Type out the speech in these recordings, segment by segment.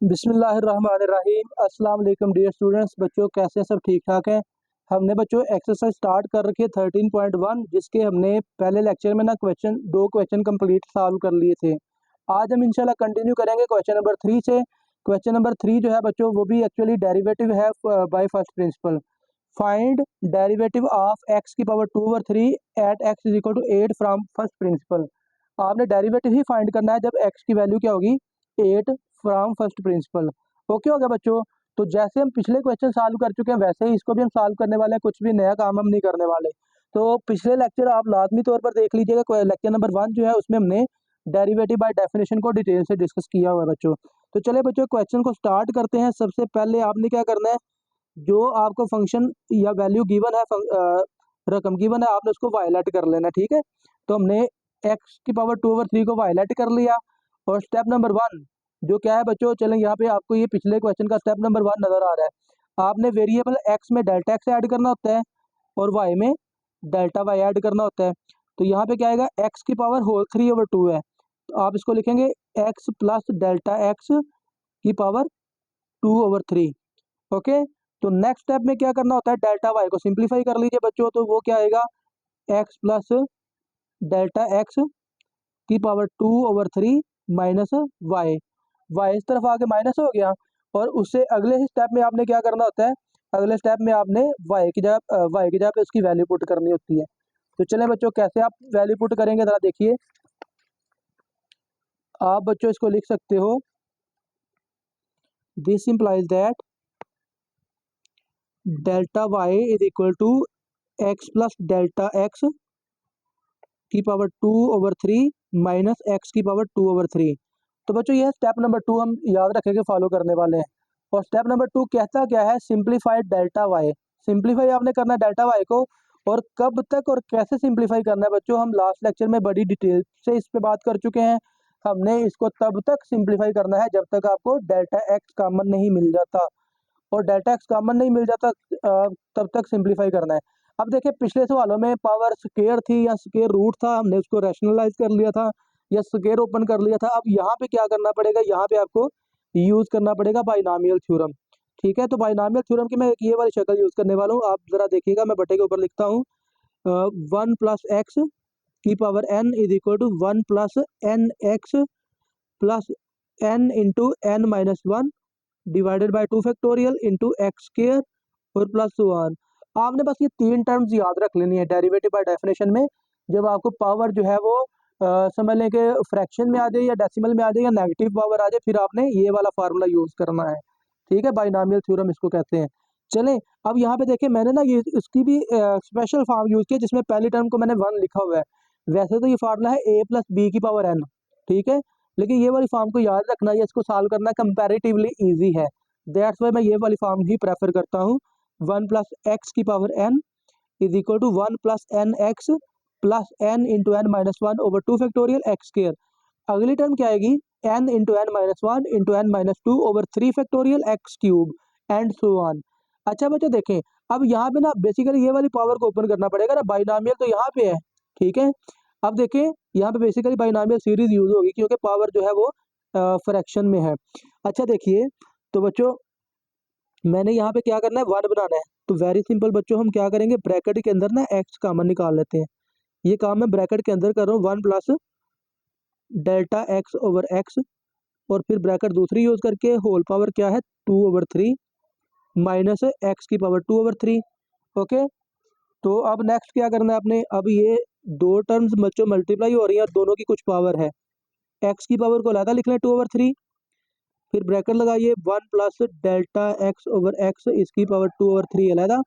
बिस्मिल्लाहिर्रहमानिर्रहीम। अस्सलाम वालेकुम डियर स्टूडेंट्स। बच्चों कैसे हैं? सब ठीक ठाक हैं। हमने बच्चों एक्सरसाइज स्टार्ट कर रखी है 13.1, जिसके हमने पहले लेक्चर में ना दो क्वेश्चन कंप्लीट सॉल्व कर लिए थे। आज हम इंशाल्लाह कंटिन्यू करेंगे क्वेश्चन नंबर 3 से। क्वेश्चन नंबर 3 जो है बच्चों वो भी एक्चुअली डेरिवेटिव है by first principle. Find derivative of X की power 2/3 at X is equal to 8 from first principle. आपने डेरिवेटिव ही फाइंड करना है जब एक्स की वैल्यू क्या होगी 8 फ्रॉम फर्स्ट प्रिंसिपल। ओके हो गया बच्चों। तो जैसे हम पिछले क्वेश्चन सॉल्व कर चुके हैं वैसे ही इसको भी हम सॉल्व करने वाले हैं, कुछ भी नया काम हम नहीं करने वाले। तो पिछले लेक्चर आप लाजमी तौर पर देख लीजिएगा। लेक्चर नंबर 1 जो है उसमें हमने डेरिवेटिव बाय डेफिनेशन को डिटेल से डिस्कस किया हुआ है बच्चों। तो चले बच्चों क्वेश्चन को स्टार्ट करते हैं। सबसे पहले आपने क्या करना है, जो आपको फंक्शन या वैल्यू गिवन है, रकम गिवन है, आपने उसको वायलेट कर लेना। ठीक है, तो हमने एक्स की पावर 2/3 को वायलेट कर लिया। और स्टेप नंबर 1 जो क्या है बच्चों, चलें यहाँ पे आपको ये पिछले क्वेश्चन का स्टेप नंबर 1 नजर आ रहा है। आपने वेरिएबल एक्स में डेल्टा एक्स ऐड करना होता है और वाई में डेल्टा वाई ऐड करना होता है। तो यहाँ पे क्या आएगा, एक्स की पावर होल 3/2 है, तो आप इसको लिखेंगे एक्स प्लस डेल्टा एक्स की पावर 2/3। ओके, तो नेक्स्ट स्टेप में क्या करना होता है, डेल्टा वाई को सिंप्लीफाई कर लीजिए बच्चों। तो वो क्या आएगा, एक्स प्लस डेल्टा एक्स की पावर 2/3 माइनस वाई। वाई इस तरफ आके माइनस हो गया। और उससे अगले ही स्टेप में आपने क्या करना होता है, अगले स्टेप में आपने वाई की जगह पे उसकी वैल्यू पुट करनी होती है। तो चलें बच्चों, कैसे आप वैल्यू पुट करेंगे जरा देखिए। आप बच्चों इसको लिख सकते हो, this implies that delta Y is equal to x plus delta x की पावर 2/3 माइनस एक्स की पावर 2/3। तो बच्चों ये स्टेप नंबर 2 हम याद रखेंगे, फॉलो करने वाले हैं। और स्टेप नंबर 2 कहता क्या है, सिंप्लीफाइड डेल्टा वाई। सिंप्लीफाई आपने करना है डेल्टा वाई को। और कब तक और कैसे सिंप्लीफाई करना है बच्चों, हम लास्ट लेक्चर में बड़ी डिटेल से इस पे बात कर चुके हैं। हमने इसको तब तक सिंप्लीफाई करना है जब तक आपको डेल्टा एक्स कॉमन नहीं मिल जाता। और डेल्टा एक्स कॉमन नहीं मिल जाता तब तक सिंप्लीफाई करना है। अब देखिए पिछले सवालों में पावर स्केयर थी या स्केयर रूट था, हमने उसको रैशनलाइज कर लिया था या स्केयर ओपन कर लिया था। अब यहाँ पे क्या करना पड़ेगा, यहाँ पे आपको यूज करना पड़ेगा बाइनॉमियल थ्योरम। ठीक है, तो बाइनॉमियल थ्योरम की मैं एक ये वाली शक्ल यूज करने वाला हूँ। आप जरा देखिएगा, मैं बटे के ऊपर लिखता हूँ 1 प्लस एक्स की power n is equal to 1 plus N x plus n into N minus 1 divided by 2 factorial into x square और प्लस 1। आपने बस ये 3 टर्म्स याद रख लेनी है डेरिवेटिव बाय डेफिनेशन में। जब आपको पावर जो है वो समझ लें कि फ्रैक्शन में आ जाए या डेसिमल में आ जाए या नेगेटिव पावर आ जाए, फिर आपने ये वाला फार्मूला यूज करना है। ठीक है, बाइनॉमियल थ्योरम इसको कहते हैं। चलें, अब यहाँ पे देखें मैंने ना ये इसकी भी स्पेशल फॉर्म यूज किया, जिसमें पहली टर्म को मैंने 1 लिखा हुआ है। वैसे तो ये फार्मूला है a प्लस बी की पावर n। ठीक है, लेकिन ये वाली फॉर्म को याद रखना है, इसको सॉल्व करना कंपैरेटिवली इजी है। दैट्स वाई मैं ये वाली फॉर्म ही प्रेफर करता हूँ। 1 प्लस एक्स की power n is equal to 1 plus N x plus N into N minus 1/2 factorial x square. अगली टर्म क्या आएगी, n into N minus 1 into N minus 2/3 factorial x cube and so on. अच्छा बच्चों देखें, अब यहाँ पे ना बेसिकली ये वाली पावर को ओपन करना पड़ेगा ना, बाइनॉमियल तो यहाँ पे है। ठीक है, अब देखें यहाँ पे बेसिकली बाइनॉमियल सीरीज यूज होगी क्योंकि पावर जो है वो फ्रैक्शन में है। अच्छा देखिए, तो बच्चों मैंने यहाँ पे क्या करना है, 1 बनाना है। तो वेरी सिंपल बच्चों, हम क्या करेंगे, ब्रैकेट के अंदर ना एक्स कॉमन निकाल लेते हैं। ये काम मैं ब्रैकेट के अंदर कर रहा हूँ, 1 plus delta x over x और फिर ब्रैकेट दूसरी यूज करके होल पावर क्या है 2/3 माइनस एक्स की पावर 2/3। ओके, तो अब नेक्स्ट क्या करना है आपने, अब ये दो टर्म्स बच्चों मल्टीप्लाई हो रही हैं और दोनों की कुछ पावर है। एक्स की पावर को अलग लिख लें 2/3, फिर ब्रैकेट लगाइए 1 plus delta x over x इसकी पावर 2/3 अलग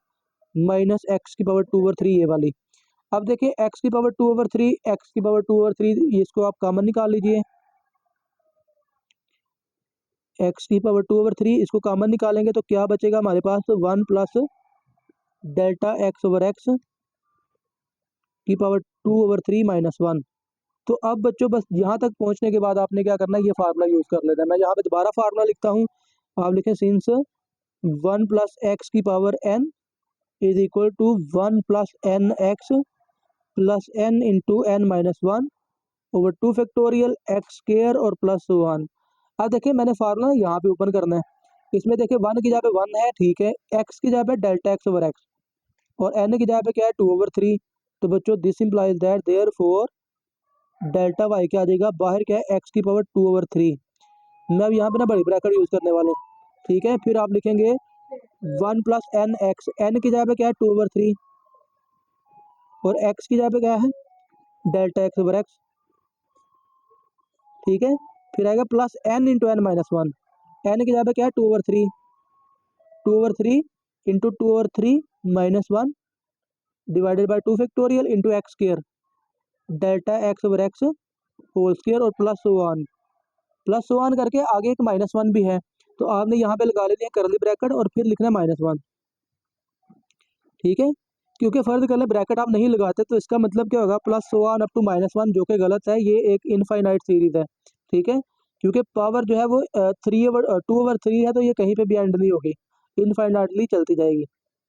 माइनस एक्स की पावर 2/3 ये वाली। अब देखिए एक्स की पावर 2/3, एक्स की पावर 2/3, इसको आप कॉमन निकाल लीजिए। एक्स की पावर 2/3 इसको कॉमन निकालेंगे तो क्या बचेगा हमारे पास, 1 plus delta x over x की पावर 2/3 माइनस 1। तो अब बच्चों बस यहाँ तक पहुँचने के बाद आपने क्या करना है, ये फार्मूला यूज कर लेना है। मैं यहाँ पे दोबारा फार्मूला लिखता हूँ, आप लिखें सिंस 1 प्लस एक्स की power n is equal to 1 plus N x plus N into N minus 1/2 factorial x square और प्लस 1। अब देखिए मैंने फार्मूला यहाँ पे ओपन करना है, इसमें देखिए 1 की जगह पे 1 है, ठीक है, x की जगह पे डेल्टा एक्स ओवर एक्स और n की जगह पे क्या है 2/3। तो बच्चों this implies that therefore delta y क्या आ जाएगा, बाहर क्या है x की पावर 2/3। मैं अब यहाँ पे ना बड़ी ब्रैकेट यूज करने वाले, ठीक है। फिर आप लिखेंगे 1 प्लस एन एक्स, एन की जगह पे क्या है 2/3 और x की जगह पे क्या है डेल्टा एक्स ओवर एक्स, ठीक है। फिर आएगा plus n into N minus one, n की जगह पे क्या है 2/3, 2/3 into 2/3 minus one divided by 2 factorial into x square delta x over x whole square और प्लस वन करके आगे एक माइनस वन भी है, तो आपने यहाँ पे लगा लेनी है करली ब्रैकेट और फिर लिखना है -1, ठीक है। क्योंकि फर्ज कर ले ब्रैकेट आप नहीं लगाते तो इसका मतलब क्या होगा +1 अप टू -1, जो कि गलत है, ये एक इनफाइनाइट सीरीज है, ठीक है। क्योंकि पावर जो है वो 2/3 है, तो ये कहीं पे भी एंड नहीं होगी, इनफाइनाइटली चलती जाएगी।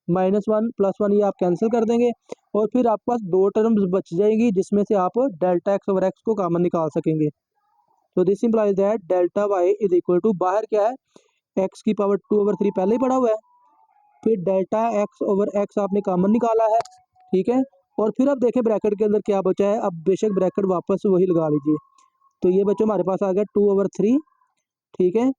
-1 +1 ये आप कैंसिल कर देंगे और फिर आपके पास दो टर्म्स बच जाएगी जिसमें से आप डेल्टा एक्स ओवर एक्स को कॉमन निकाल सकेंगे। तो this implies that delta Y is equal to, बाहर क्या है एक्स की पावर 2/3 पहले ही पड़ा हुआ है, फिर डेल्टा एक्स ओवर एक्स आपने कॉमन निकाला है, ठीक है। और फिर अब देखें ब्रैकेट के अंदर क्या बचा है, अब बेशक ब्रैकेट वापस वही लगा लीजिए। तो ये बच्चों हमारे पास आ गया 2/3, ठीक है।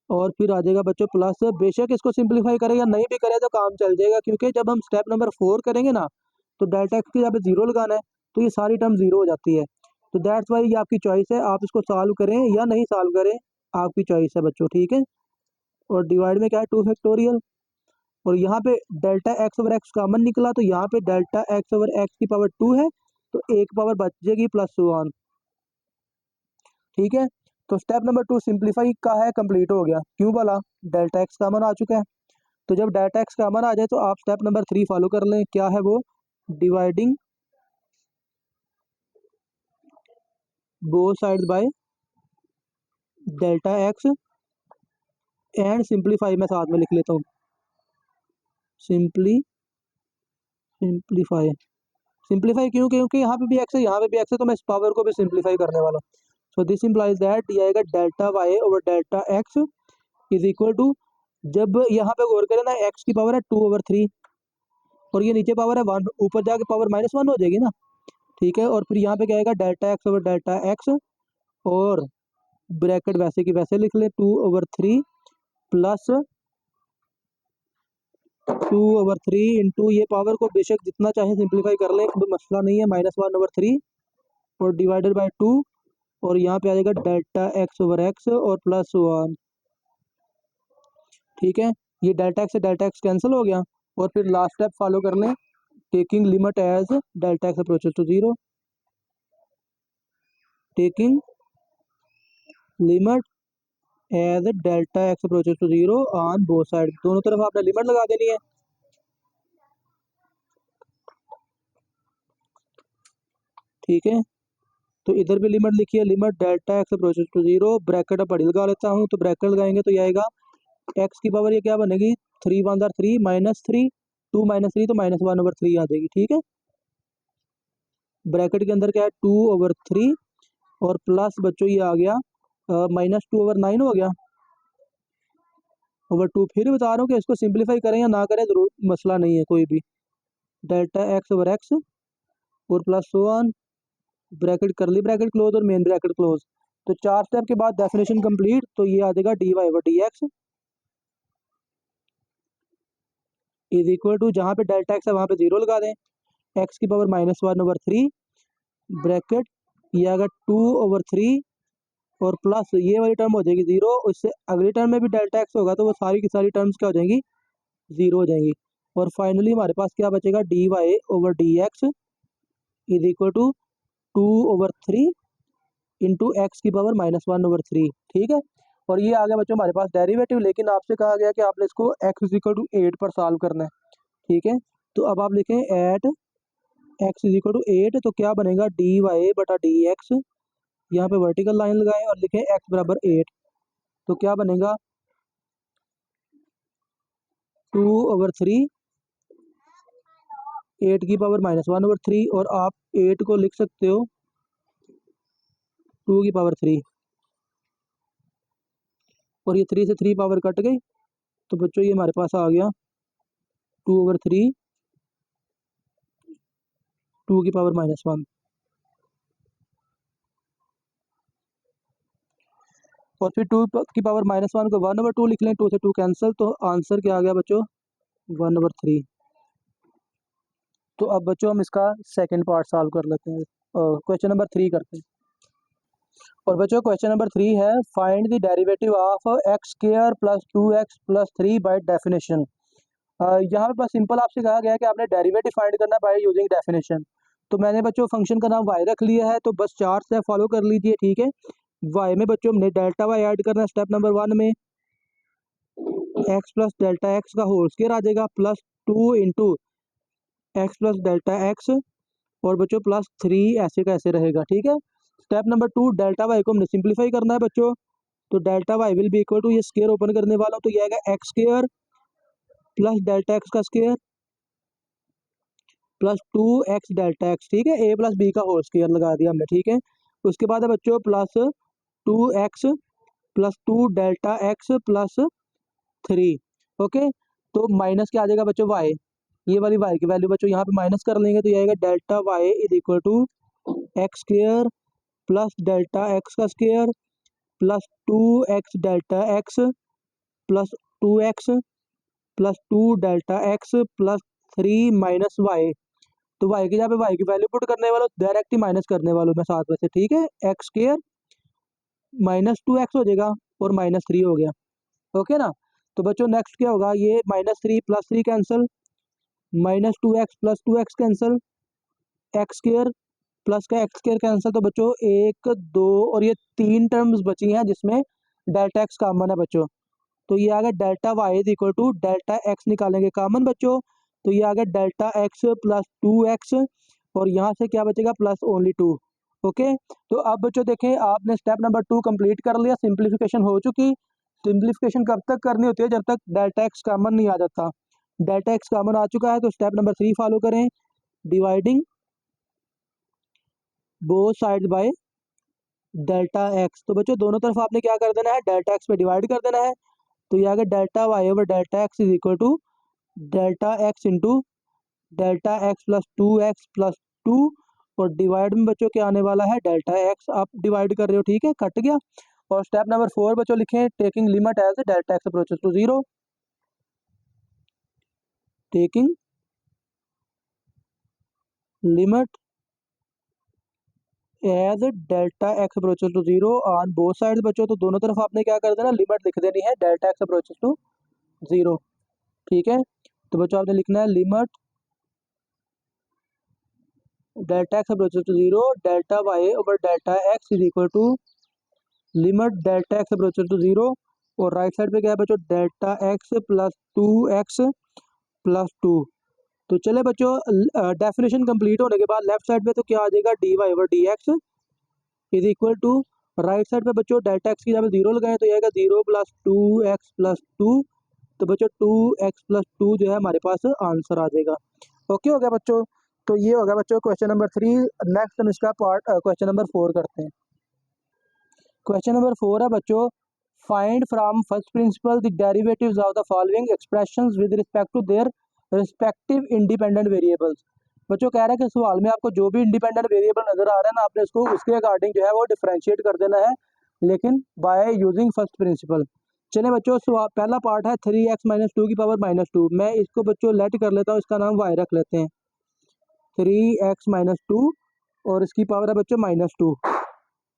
और फिर आ जाएगा बच्चों प्लस, बेशक इसको सिंप्लीफाई करें या नहीं भी करें तो काम चल जाएगा, क्योंकि जब हम स्टेप नंबर 4 करेंगे ना तो डेल्टा एक्स की जगह पे 0 लगाना है, तो ये सारी टर्म 0 हो जाती है। तो दैट्स वाई ये आपकी चॉइस है, आप इसको सॉल्व करें या नहीं सॉल्व करें, आपकी चॉइस है बच्चों, ठीक है। और डिवाइड में क्या है 2 फैक्टोरियल और यहाँ पे delta x over x common निकला, तो यहाँ पे डेल्टा एक्स ओवर एक्स की पावर 2 है, तो एक पावर बच जाएगी +1, ठीक है। तो स्टेप नंबर 2 सिंप्लीफाई का है, कंप्लीट हो गया। क्यों बोला, डेल्टा एक्स कॉमन आ चुका है। तो जब डेल्टा एक्स कॉमन आ जाए तो आप स्टेप नंबर 3 फॉलो कर लें, क्या है वो, dividing both sides by delta x and simplify, मैं साथ में लिख लेता हूँ, सिंप्लीफाई। सिंप्लीफाई क्यों, क्योंकि यहाँ पे भी एक्स है, यहाँ पे भी एक्स है, तो मैं इस पावर को भी सिंप्लीफाई करने वाला हूँ। सो दिस इंप्लाइज दैट दिया जाएगा delta y over delta x is equal to, जब यहाँ पे गौर करें ना एक्स की पावर है 2/3 और ये नीचे पावर है 1, ऊपर जाके पावर -1 हो जाएगी ना, ठीक है। और फिर यहाँ पे क्या आएगा delta x over delta x और ब्रैकेट वैसे की वैसे लिख ले 2/3 प्लस 2/3 इंटू, ये पावर को बेशक जितना चाहे सिंप्लीफाई कर ले, कोई मसला नहीं है, -1/3 और डिवाइडेड बाय 2 और यहाँ पे आ जाएगा डेल्टा एक्स ओवर एक्स और +1, ठीक है। ये डेल्टा एक्स से डेल्टा एक्स कैंसिल हो गया और फिर लास्ट स्टेप फॉलो कर लें, taking limit as delta x approaches to 0, taking limit as delta x approaches to 0 on both side, दोनों तरफ आपने लिमिट लगा देनी है, ठीक है। तो इधर भी लिमिट लिखिए, limit delta x approaches to 0, bracket बड़ी लगा लेता हूँ, तो ब्रैकेट लगाएंगे तो ये आएगा एक्स की पावर ये क्या बनेगी 3 × 1 = 3 -3 2 -3 तो -1/3 आ जाएगी, ठीक है। ब्रैकेट के अंदर क्या है 2/3 और प्लस बच्चों ये आ गया -2/9 हो गया /2। फिर बता रहा हूँ कि इसको सिंप्लीफाई करें या ना करें, जरूर मसला नहीं है कोई भी, डेल्टा एक्स ओवर एक्स और +1 ब्रैकेट करली ब्रैकेट क्लोज और मेन ब्रैकेट क्लोज। तो 4 स्टेप के बाद डेफिनेशन कंप्लीट, तो ये आ जाएगा dy/dx इज इक्वल टू, जहाँ पे डेल्टा एक्स है वहाँ पे 0 लगा दें, एक्स की पावर -1/3 ब्रैकेट, ये आएगा 2/3 और प्लस ये वाली टर्म हो जाएगी 0, उससे अगली टर्म में भी डेल्टा एक्स होगा तो वो सारी की सारी टर्म्स क्या हो जाएंगी 0 हो जाएंगी। और फाइनली हमारे पास क्या बचेगा dy/dx is equal to 2/3 into x की पावर -1/3, ठीक है। और ये आ गया बच्चों हमारे पास डेरिवेटिव, लेकिन आपसे कहा गया कि आपने इसको x इज इक्वल टू 8 पर सॉल्व करना है, ठीक है। तो अब आप लिखें at x is equal to 8, तो क्या बनेगा dy/dx, यहाँ पे वर्टिकल लाइन लगाएं और लिखें x बराबर 8, तो क्या बनेगा 2/3 8 की पावर -1/3 और आप 8 को लिख सकते हो 2 की पावर 3, और ये 3 से 3 पावर कट गई, तो बच्चों ये हमारे पास आ गया 2/3 2 की पावर -1। और फिर 2 की पावर -1 को 1/2 लिख लें, 2 से 2 कैंसिल, तो आंसर क्या आ गया बच्चों 1/3। तो अब बच्चों हम इसका सेकंड पार्ट सॉल्व कर लेते हैं, क्वेश्चन नंबर 3 करते हैं। और बच्चों क्वेश्चन नंबर 3 है, find the derivative of x square plus 2x plus 3 by definition. यहाँ पे बस सिंपल आपसे कहा गया है कि आपने डेरिवेटिव फाइंड करना बाय यूजिंग डेफिनेशन। तो मैंने बच्चों फंक्शन का नाम y रख लिया है, तो बस 4 स्टेप फॉलो कर लीजिए, ठीक है। y में बच्चों हमने डेल्टा y ऐड करना है स्टेप नंबर 1 में, x प्लस डेल्टा x का होल स्क्वायर आ जाएगा plus 2 into x plus delta x, और बच्चों प्लस 3 ऐसे का ऐसे रहेगा, ठीक है। स्टेप नंबर 2, डेल्टा वाई को हमने सिंप्लीफाई करना है बच्चों, तो delta Y will be equal to, ये स्क्वायर ओपन करने वाला हूं, तो ये आएगा X square plus delta X का square plus 2x delta X, ठीक है। ए प्लस बी का होल स्क्वायर लगा दिया हमने, ठीक है। उसके बाद है बच्चों plus 2x plus 2 delta x plus 3, okay. तो माइनस क्या आ जाएगा बच्चों y, ये वाली y की वैल्यू बच्चों यहाँ पे माइनस कर लेंगे, तो ये आएगा delta y is equal to X square plus delta X का square plus 2x delta x plus 2x plus 2 delta x plus 3 minus Y. तो y की जगह पे y की वैल्यू पुट करने वाला, डायरेक्ट ही माइनस करने वालों मैं साथ में से, ठीक है। एक्स स्क्वायर -2x हो जाएगा और -3 हो गया, ओके ना। तो बच्चों नेक्स्ट क्या होगा, ये -3 plus 3 cancel, -2x plus 2x cancel, x square plus का एक्स स्क्वायर कैंसिल, तो बच्चों 1 2 और ये 3 टर्म्स बची हैं जिसमें डेल्टा एक्स कॉमन है बच्चों। तो ये आ गया delta Y is equal to delta x निकालेंगे कॉमन बच्चों, तो ये आ गया डेल्टा एक्स प्लस 2x, और यहाँ से क्या बचेगा प्लस ओनली 2, ओके। तो अब बच्चों देखें, आपने स्टेप नंबर 2 कंप्लीट कर लिया, सिंप्लीफिकेशन हो चुकी। सिंप्लीफिकेशन कब तक करनी होती है, जब तक डेल्टा एक्स कॉमन नहीं आ जाता। डेल्टा एक्स कॉमन आ चुका है, तो स्टेप नंबर 3 फॉलो करें, dividing both side by delta x. तो बच्चों दोनों तरफ आपने क्या कर देना है, डेल्टा एक्स पे डिवाइड कर देना है, तो ये आ गया delta y over delta x is equal to delta x into delta x plus 2x plus 2, और डिवाइड में बच्चों क्या आने वाला है डेल्टा एक्स, आप डिवाइड कर रहे हो, ठीक है, कट गया। और स्टेप नंबर 4 बच्चों लिखें, taking limit as delta x approaches to 0, taking limit as delta x approaches to 0 on both side बच्चों, तो दोनों तरफ आपने क्या कर देना, लिमिट लिख देनी है डेल्टा एक्स अप्रोचेस टू 0, ठीक है। तो बच्चों आपने लिखना है limit delta x approaches to 0, delta y over delta x is equal to limit delta x approaches to 0, और राइट साइड पे क्या है बच्चों delta x plus 2x plus 2। तो चले बच्चों, डेफिनेशन कंप्लीट होने के बाद लेफ्ट साइड पे तो क्या आ जाएगा d y over d x is equal to, right side पे बच्चों डेल्टा एक्स की जगह 0 लगाए, तो ये आएगा 0 प्लस 2x प्लस 2, तो बच्चों 2x प्लस 2 जो है हमारे पास आंसर आ जाएगा, ओके हो गया बच्चों। तो ये हो गया बच्चों क्वेश्चन नंबर 3। नेक्स्ट हम इसका पार्ट क्वेश्चन नंबर 4 करते हैं। क्वेश्चन नंबर 4 है बच्चों, find from first principle the derivatives of the following expressions with respect to their respective independent variables. बच्चों कह रहा है कि सवाल में आपको जो भी इंडिपेंडेंट वेरिएबल नजर आ रहा है ना, आपने उसको उसके अकॉर्डिंग जो है वो डिफरेंशिएट कर देना है, लेकिन बाय यूजिंग फर्स्ट प्रिंसिपल। चलिए बच्चों, पहला पार्ट है 3x माइनस 2 की पावर -2, मैं इसको बच्चों लेट कर लेता हूँ, इसका नाम y रख लेते हैं, 3x माइनस 2, और इसकी पावर है बच्चों -2।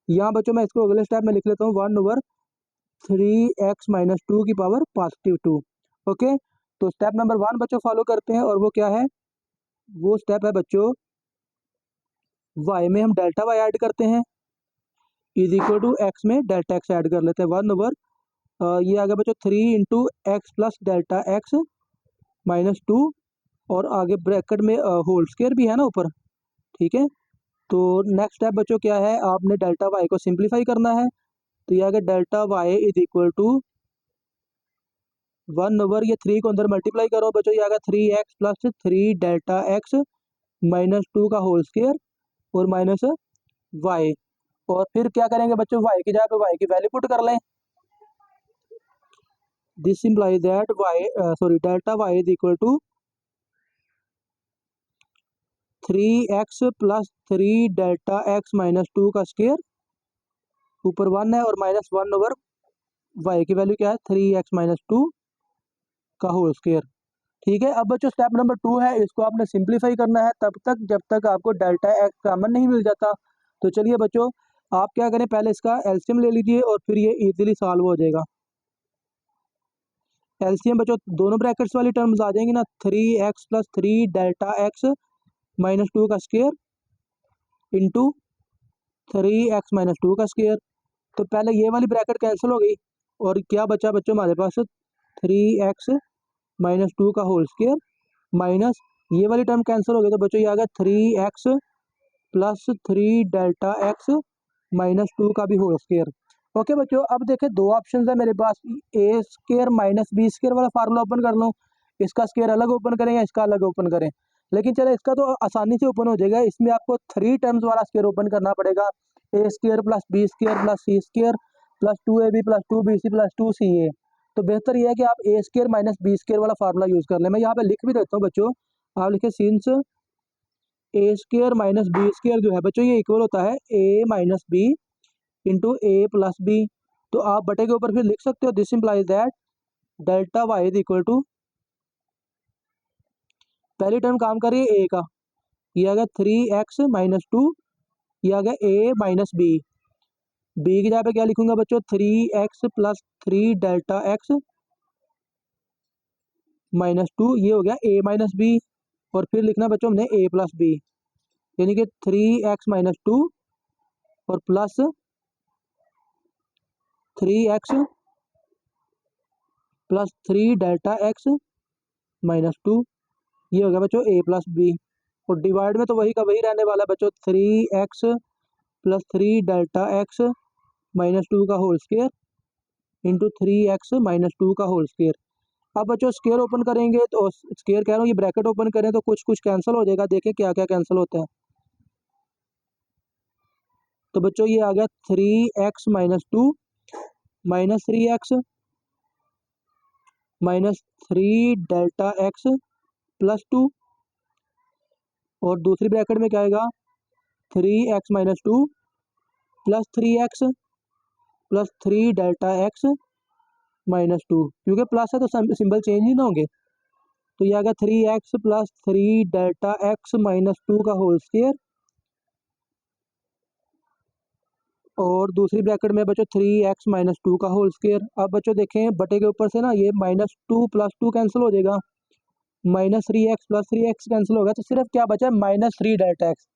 यहाँ बच्चों मैं इसको अगले स्टेप में लिख लेता हूँ 1/3x माइनस 2 की पावर +2, ओके। तो स्टेप नंबर 1 बच्चों फॉलो करते हैं, और वो क्या है, वो स्टेप है बच्चों y में हम डेल्टा y ऐड करते हैं इज इक्वल टू x में डेल्टा x ऐड कर लेते हैं, 1/, ये आ गया बच्चों 3 into x plus delta x -2, और आगे ब्रैकेट में होल स्क्वायर भी है ना ऊपर, ठीक है। तो नेक्स्ट स्टेप बच्चों क्या है, आपने डेल्टा वाई को सिंप्लीफाई करना है, तो ये आ गया delta Y is equal to 1/, ये 3 को अंदर मल्टीप्लाई करो बच्चों, ये आ गया 3x प्लस 3 डेल्टा एक्स -2 का होल स्क्वायर और माइनस वाई। और फिर क्या करेंगे बच्चों, वाई की जगह पे वाई की वैल्यू पुट कर लें, this implies that delta Y is equal to 3x plus 3 delta x-2 का स्क्वायर, ऊपर 1 है और -1 ओवर वाई की वैल्यू क्या है 3x-2 का होल स्क्वायर। ठीक है, अब बच्चों स्टेप नंबर 2 है, इसको आपने सिंप्लीफाई करना है तब तक जब तक आपको डेल्टा एक्स कॉमन नहीं मिल जाता। तो चलिए बच्चों आप क्या करें, पहले इसका एलसीएम ले लीजिए और फिर ये इजीली सॉल्व हो जाएगा। एलसीएम बच्चों दोनों ब्रैकेट्स वाली टर्म्स आ जाएंगी ना, 3x प्लस 3 डेल्टा x-2 का स्क्वायर इंटू 3x-2 का स्क्वायर। तो पहले ये वाली ब्रैकेट कैंसिल हो गई और क्या बचा बच्चों हमारे पास 3x-2 का होल स्क्वायर माइनस ये वाली टर्म कैंसिल हो गई, तो बच्चों ये आ गया 3x प्लस 3 डेल्टा x-2 का भी होल स्क्वायर। ओके बच्चों, अब देखें दो ऑप्शन है मेरे पास, ए स्क्वायर माइनस बी स्क्वायर वाला फार्मूला ओपन कर लो, इसका स्क्वायर अलग ओपन करें या इसका अलग ओपन करें। लेकिन चलो इसका तो आसानी से ओपन हो जाएगा, इसमें आपको 3 टर्म्स वाला स्क्वायर ओपन करना पड़ेगा, A square plus B square plus C square plus 2ab plus 2bc plus 2ca। तो बेहतर यह है कि आप A square minus B square वाला फार्मूला यूज कर लें। मैं यहाँ पे लिख भी देता हूँ बच्चों, आप लिखे since a square minus B square जो है बच्चों ये इक्वल होता है a minus b into a plus b. तो आप बटे के ऊपर फिर लिख सकते हो this implies that delta Y is equal to, पहली टर्म काम करिए ए का, ये आ गया 3x-2, ये आ गया ए माइनस बी, बी की जगह पे क्या लिखूंगा बच्चों 3x प्लस 3 डेल्टा x-2, ये हो गया ए माइनस बी, और फिर लिखना बच्चों हमने ए प्लस बी, यानी कि 3x-2 और plus 3x plus 3 delta x-2, ये हो गया बच्चों ए प्लस बी, और डिवाइड में तो वही का वही रहने वाला है बच्चों 3x प्लस 3 डेल्टा x-2 का होल स्क्वायर इंटू 3x-2 का होल स्क्वायर। अब बच्चों स्क्वायर ओपन करेंगे तो स्क्वायर कह रहा हूँ ये ब्रैकेट ओपन करें तो कुछ कुछ कैंसिल हो जाएगा, देखें क्या क्या कैंसिल होता है। तो बच्चों ये आ गया 3x-2 minus 3x minus 3 delta x plus 2, और दूसरी ब्रैकेट में क्या आएगा 3x-2 plus 3x plus 3 delta x-2, क्योंकि प्लस है तो सिंबल चेंज ही ना होंगे। तो ये आ गया 3x प्लस 3 डेल्टा x-2 का होल स्क्वायर, और दूसरी ब्रैकेट में बच्चों 3x-2 का होल स्क्वायर। अब बच्चों देखें बटे के ऊपर से ना ये -2 प्लस 2 कैंसिल हो जाएगा, -3x प्लस 3x कैंसिल होगा, तो सिर्फ क्या बचा है -3 डेल्टा x।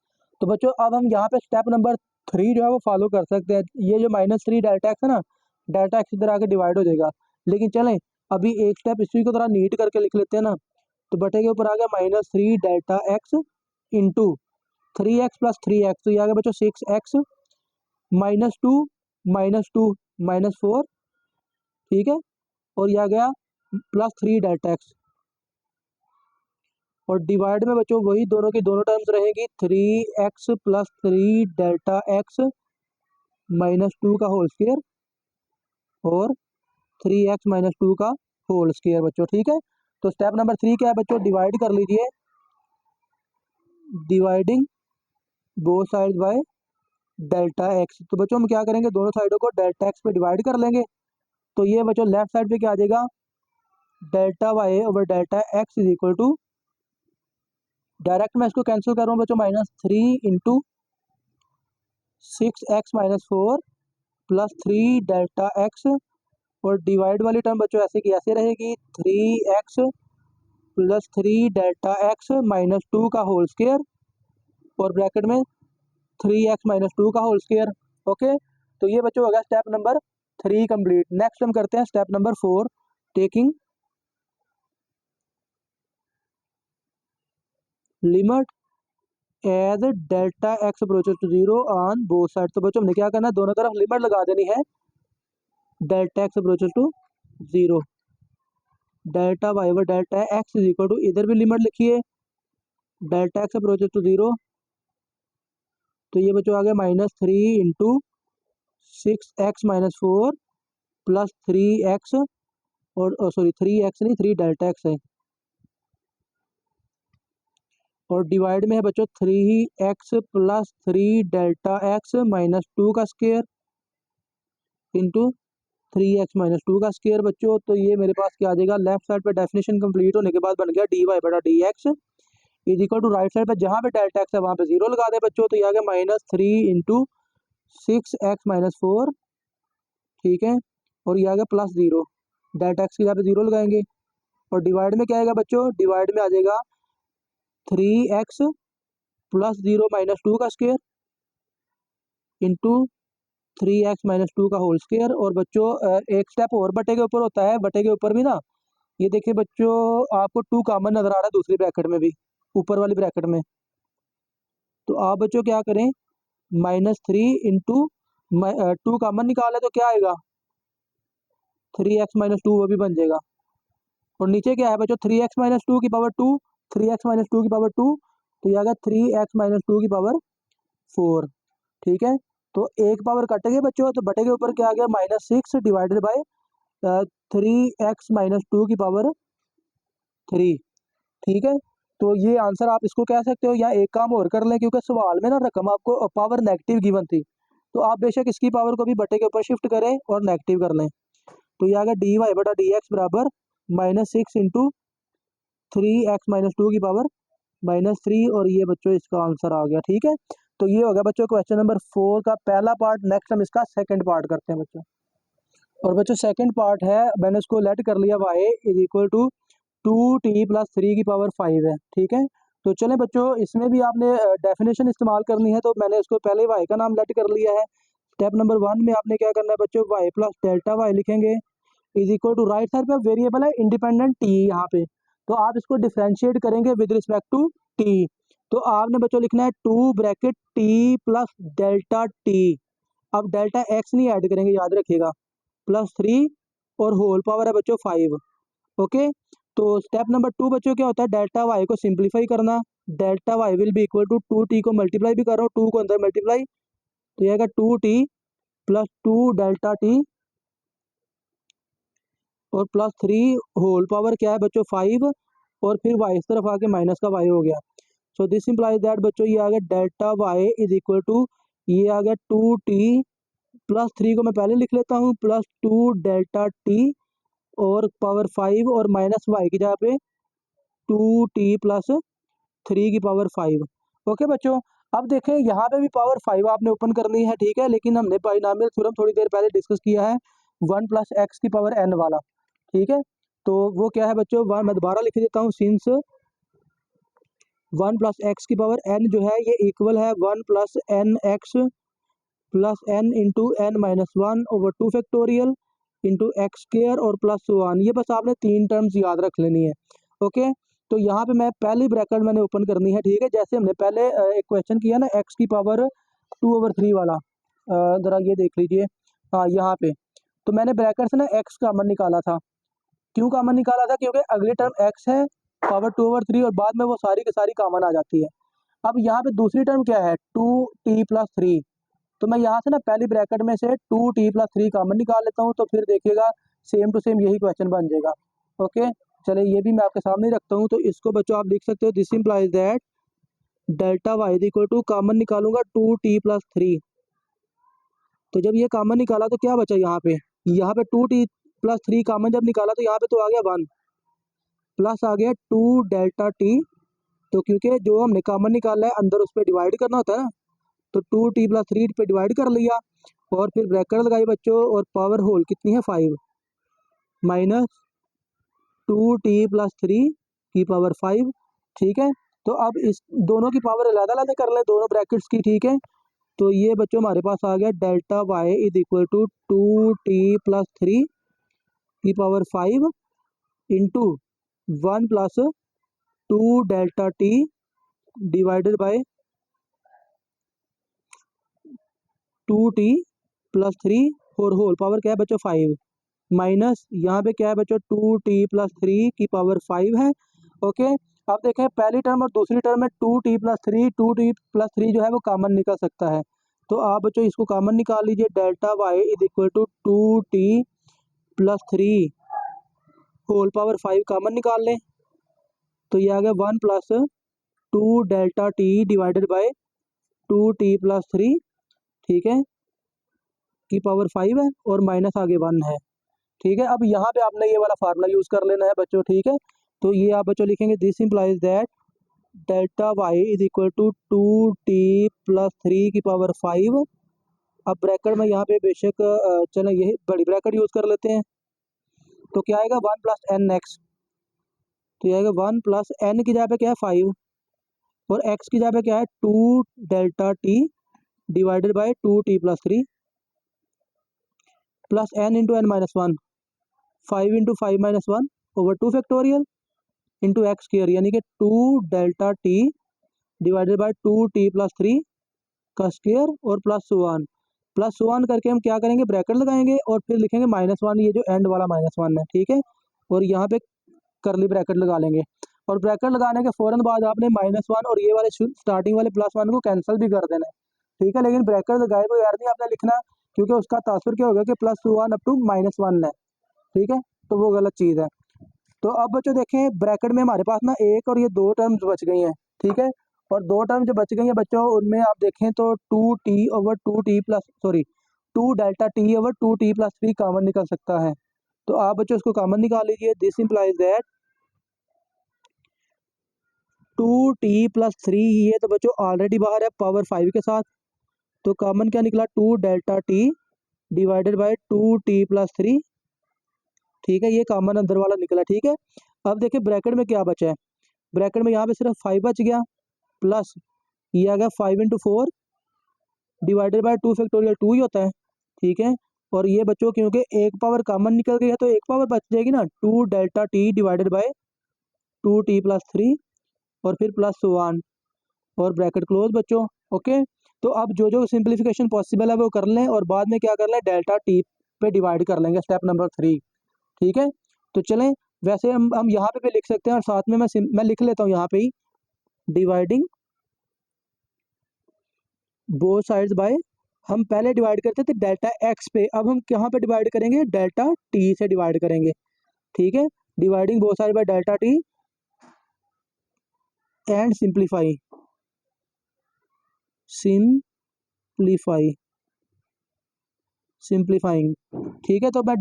तो बच्चों अब हम यहाँ पे स्टेप नंबर 3 जो है वो फॉलो कर सकते हैं, ये जो -3 डेल्टा x है ना, डेल्टा x इधर आके डिवाइड हो जाएगा। लेकिन चलें अभी एक स्टेप इसी को थोड़ा नीट करके लिख लेते हैं ना, तो बटे के ऊपर आ गया -3 delta x into 3x plus 3x, तो ये आ गया बच्चों 6x -2 -2 -4, ठीक है, और ये आ गया प्लस 3 डेल्टा x, और डिवाइड में बच्चों वही दोनों की दोनों टर्म्स रहेगी 3x प्लस 3 डेल्टा x-2 का होल स्क्वायर और 3x-2 का होल स्क्वायर बच्चों, ठीक है। तो स्टेप नंबर 3 क्या है बच्चों, डिवाइड कर लीजिए, dividing both side by delta x। तो बच्चों हम क्या करेंगे, दोनों साइडों को डेल्टा x पे डिवाइड कर लेंगे, तो ये बच्चों लेफ्ट साइड पे क्या आ जाएगा delta y over delta x is equal to, direct मैं इसको कैंसिल कर रहा हूँ बच्चों, -3 into 6x-4 plus 3 delta x, और डिवाइड वाली टर्म बच्चों ऐसे की ऐसे रहेगी 3x प्लस 3 डेल्टा x-2 का होल स्क्वायर, और ब्रैकेट में 3x-2 का होल स्क्वायर। ओके, तो ये बच्चों होगा स्टेप नंबर 3 कंप्लीट। नेक्स्ट हम करते हैं step number 4, taking limit as delta x approaches to 0 on both side. तो बच्चों हमने क्या करना है, दोनों तरफ लिमिट लगा देनी है delta x approaches to 0, delta y over delta x is equal to, इधर भी लिमिट लिखिए डेल्टा x अप्रोचेस टू 0, तो ये बच्चों आ गया -3 इंटू 6x-4 प्लस 3x और सॉरी 3x नहीं 3 डेल्टा एक्स है, और डिवाइड में है बच्चों 3x plus 3 delta x minus 2 का स्क्वायर इंटू 3x-2 का स्क्वायर बच्चों। तो ये मेरे पास क्या आ जाएगा, लेफ्ट साइड पे डेफिनेशन कंप्लीट होने के बाद बन गया dy/dx is equal to right side पे जहाँ पे डेल्टा एक्स है वहाँ पे 0 लगा दे बच्चों, तो ये आ गया -3 इंटू 6x-4, ठीक है, और ये आ गया +0, डेल्टा एक्स की जगह पे 0 लगाएंगे, और डिवाइड में क्या आएगा बच्चों, डिवाइड में आ जाएगा 3x प्लस 0 माइनस 2 का स्क्वायर इंटू 3x-2 का होल स्क्वायर। और बच्चों एक स्टेप और बटे के ऊपर होता है, बटे के ऊपर भी ना, ये देखिए बच्चों आपको 2 कॉमन नजर आ रहा है दूसरी ब्रैकेट में भी, ऊपर वाली ब्रैकेट में, तो आप बच्चों क्या करें, -3 इंटू 2 कॉमन निकाले तो क्या आएगा 3x-2, वो भी बन जाएगा, और नीचे क्या है बच्चों 3x-2 की पावर 2, 3x-2 की पावर 2, तो ये आ गया 3x-2 की पावर 4, ठीक है। तो एक पावर कट गई बच्चों, तो बटे के ऊपर क्या आ गया -6 डिवाइडेड बाय 3x-2 की पावर 3, ठीक है। तो ये आंसर आप इसको कह सकते हो, या एक काम और कर लें, क्योंकि सवाल में ना रकम आपको पावर नेगेटिव गिवन थी, तो आप बेशक इसकी पावर को भी बटे के ऊपर शिफ्ट करें और नेगेटिव कर लें, तो ये आ गया dy/dx बराबर -6 इंटू 3x-2 की पावर -3, और ये बच्चों इसका आंसर आ गया, ठीक है। तो ये हो गया बच्चों क्वेश्चन नंबर 4 का पहला पार्ट। नेक्स्ट हम इसका सेकंड पार्ट करते हैं बच्चों, और बच्चों सेकंड पार्ट है, मैंने इसको लेट कर लिया y is equal to 2t plus 3 की पावर 5 है, ठीक है। तो चलें बच्चों, इसमें भी आपने डेफिनेशन इस्तेमाल करनी है, तो मैंने इसको पहले y का नाम लेट कर लिया है। स्टेप नंबर 1 में आपने क्या करना है बच्चों, y प्लस डेल्टा y लिखेंगे is equal to, right side पे वेरिएबल है इंडिपेंडेंट t यहाँ पे, तो आप इसको डिफ्रेंशिएट करेंगे विद रिस्पेक्ट टू t, तो आपने बच्चों लिखना है 2 bracket t plus delta t, अब डेल्टा x नहीं ऐड करेंगे याद रखिएगा, +3 और होल पावर है बच्चों 5, ओके। तो स्टेप नंबर 2 बच्चों क्या होता है, डेल्टा y को सिंप्लीफाई करना, delta y will be equal to 2t को मल्टीप्लाई भी कर रहा हूँ, 2 को अंदर मल्टीप्लाई, तो ये आएगा 2t प्लस 2 डेल्टा t और +3 होल पावर क्या है बच्चों 5, और फिर y इस तरफ आके माइनस का y हो गया। सो दिस इम्प्लाइज दैट बच्चों ये आ गया delta y is equal to, ये आ गया 2t +3 को मैं पहले लिख लेता हूँ, +2 डेल्टा t और पावर 5 और माइनस y की जगह पे 2t प्लस 3 की पावर 5, ओके बच्चों। अब देखें यहाँ पे भी पावर 5 आपने ओपन करनी है, ठीक है, लेकिन हमने बाइनॉमियल थ्योरम थोड़ी देर पहले डिस्कस किया है 1 प्लस एक्स की पावर n वाला, ठीक है। तो वो क्या है बच्चों, मैं दोबारा लिख देता हूँ, सिंस 1 प्लस एक्स की पावर n जो है ये इक्वल है 1 plus N x plus n into N minus 1 over 2 factorial into x square और प्लस 1, ये बस आपने 3 टर्म्स याद रख लेनी है, ओके। तो यहाँ पे मैं पहली ब्रैकेट मैंने ओपन करनी है, ठीक है, जैसे हमने पहले एक क्वेश्चन किया ना एक्स की पावर 2/3 वाला, ज़रा ये देख लीजिए, हाँ यहाँ पे, तो मैंने ब्रैकेट से ना एक्स कॉमन निकाला था, क्यों कॉमन निकाला था, क्योंकि अगली टर्म एक्स है पावर 2/3 और बाद में वो सारी की सारी कॉमन आ जाती है। अब यहाँ पे दूसरी टर्म क्या है 2t प्लस 3, तो मैं यहाँ से ना पहली ब्रैकेट में से 2t प्लस 3 कॉमन निकाल लेता हूँ, तो फिर देखिएगा सेम टू सेम यही क्वेश्चन बन जाएगा, ओके। चलिए ये भी मैं आपके सामने रखता हूँ, तो इसको बच्चों आप लिख सकते हो, this implies that delta y equal to, common निकालूंगा 2t प्लस 3, तो जब ये कॉमन निकाला तो क्या बचा यहाँ पे 2t प्लस 3 कॉमन जब निकाला तो यहाँ पे तो आ गया 1 प्लस आ गया 2 डेल्टा t, तो क्योंकि जो हमने कॉमन निकाला है अंदर उस पर डिवाइड करना होता है ना, तो 2t प्लस 3 पे डिवाइड कर लिया, और फिर ब्रैकेट लगाई बच्चों, और पावर होल कितनी है 5 माइनस 2t प्लस 3 की पावर 5, ठीक है। तो अब इस दोनों की पावर अलग अलग कर लें दोनों ब्रैकेट्स की, ठीक है। तो ये बच्चों हमारे पास आ गया delta Y is equal to 2t plus 3 की power 5 into 1 plus 2 delta t divided by 2t plus 3 और होल पावर क्या है बच्चों 5 माइनस यहाँ पे क्या है बच्चों 2t प्लस 3 की पावर 5 है, ओके। अब देखें पहली टर्म और दूसरी टर्म में 2t प्लस 3 जो है वो कॉमन निकल सकता है, तो आप बच्चों इसको कॉमन निकाल लीजिए, delta Y is equal to 2t plus 3 whole power 5 common निकाल लें तो ये आ गया 1 plus 2 delta t divided by 2t+3, ठीक है, की पावर 5 है और माइनस आगे 1 है, ठीक है। अब यहाँ पे आपने ये वाला फार्मूला यूज़ कर लेना है बच्चों, ठीक है। तो ये आप बच्चों लिखेंगे this implies that delta Y is equal to 2t+3 की पावर 5। अब ब्रैकेट में यहाँ पे बेशक चलो ये बड़ी ब्रैकेट यूज़ कर लेते हैं, तो क्या आएगा 1 प्लस एन एक्स, तो ये आएगा 1 प्लस एन की जगह पे क्या है 5 और एक्स की जगह पे क्या है 2 delta t divided by 2t+3 plus N into N minus 1, 5 into 5 minus 1 over 2 factorial into x square, यानी कि 2 delta t divided by 2t+3 का स्क्वायर और प्लस वन करके हम क्या करेंगे ब्रैकेट लगाएंगे और फिर लिखेंगे -1, ये जो एंड वाला -1 है, ठीक है, और यहाँ पे करली ब्रैकेट लगा लेंगे और ब्रैकेट लगाने के फ़ौरन बाद आपने -1 और ये वाले स्टार्टिंग वाले +1 को कैंसिल भी कर देना है, ठीक है। लेकिन ब्रैकेट लगाए बगैर नहीं आपने लिखना, क्योंकि उसका तासुर क्या होगा कि +1 अप टू -1 है, ठीक है, तो वो गलत चीज़ है। तो अब बच्चों देखें ब्रैकेट में हमारे पास ना एक और ये 2 टर्म्स बच गई हैं, ठीक है, और 2 टर्म जो बच गई हैं बच्चों उनमें आप देखें तो 2 delta T over 2t+3 common निकल सकता है। तो आप बच्चों इसको कॉमन निकाल लीजिए, दिस इम्प्लाइज दैट 2t+3, ये तो बच्चों ऑलरेडी बाहर है पावर 5 के साथ, तो कॉमन क्या निकला 2 delta t divided by 2t+3, ठीक है, ये कॉमन अंदर वाला निकला, ठीक है। अब देखिए ब्रैकेट में क्या बचा है, ब्रैकेट में यहाँ पे सिर्फ 5 बच गया प्लस ये आ गया 5 इंटू 4 डिवाइडेड बाय 2 फैक्टोरियल 2 ही होता है, ठीक है, और ये बच्चों क्योंकि एक पावर कॉमन निकल गई है तो एक पावर बच जाएगी ना, 2 delta t divided by 2t+3 और फिर +1 और ब्रैकेट क्लोज बच्चों, ओके। तो अब जो जो सिंप्लीफिकेशन पॉसिबल है वो कर लें और बाद में क्या कर लें डेल्टा टी पे डिवाइड कर लेंगे, स्टेप नंबर 3, ठीक है। तो चलें वैसे हम यहाँ पे भी लिख सकते हैं और साथ में मैं लिख लेता हूँ यहाँ पे ही डिवाइडिंग बोथ साइड्स बाय, हम पहले डिवाइड करते थे डेल्टा एक्स पे, अब हम कहाँ पे डिवाइड करेंगे डेल्टा टी से डिवाइड करेंगे, ठीक है। Dividing both side by delta T and simplify simplifying, ठीक है। तो मैं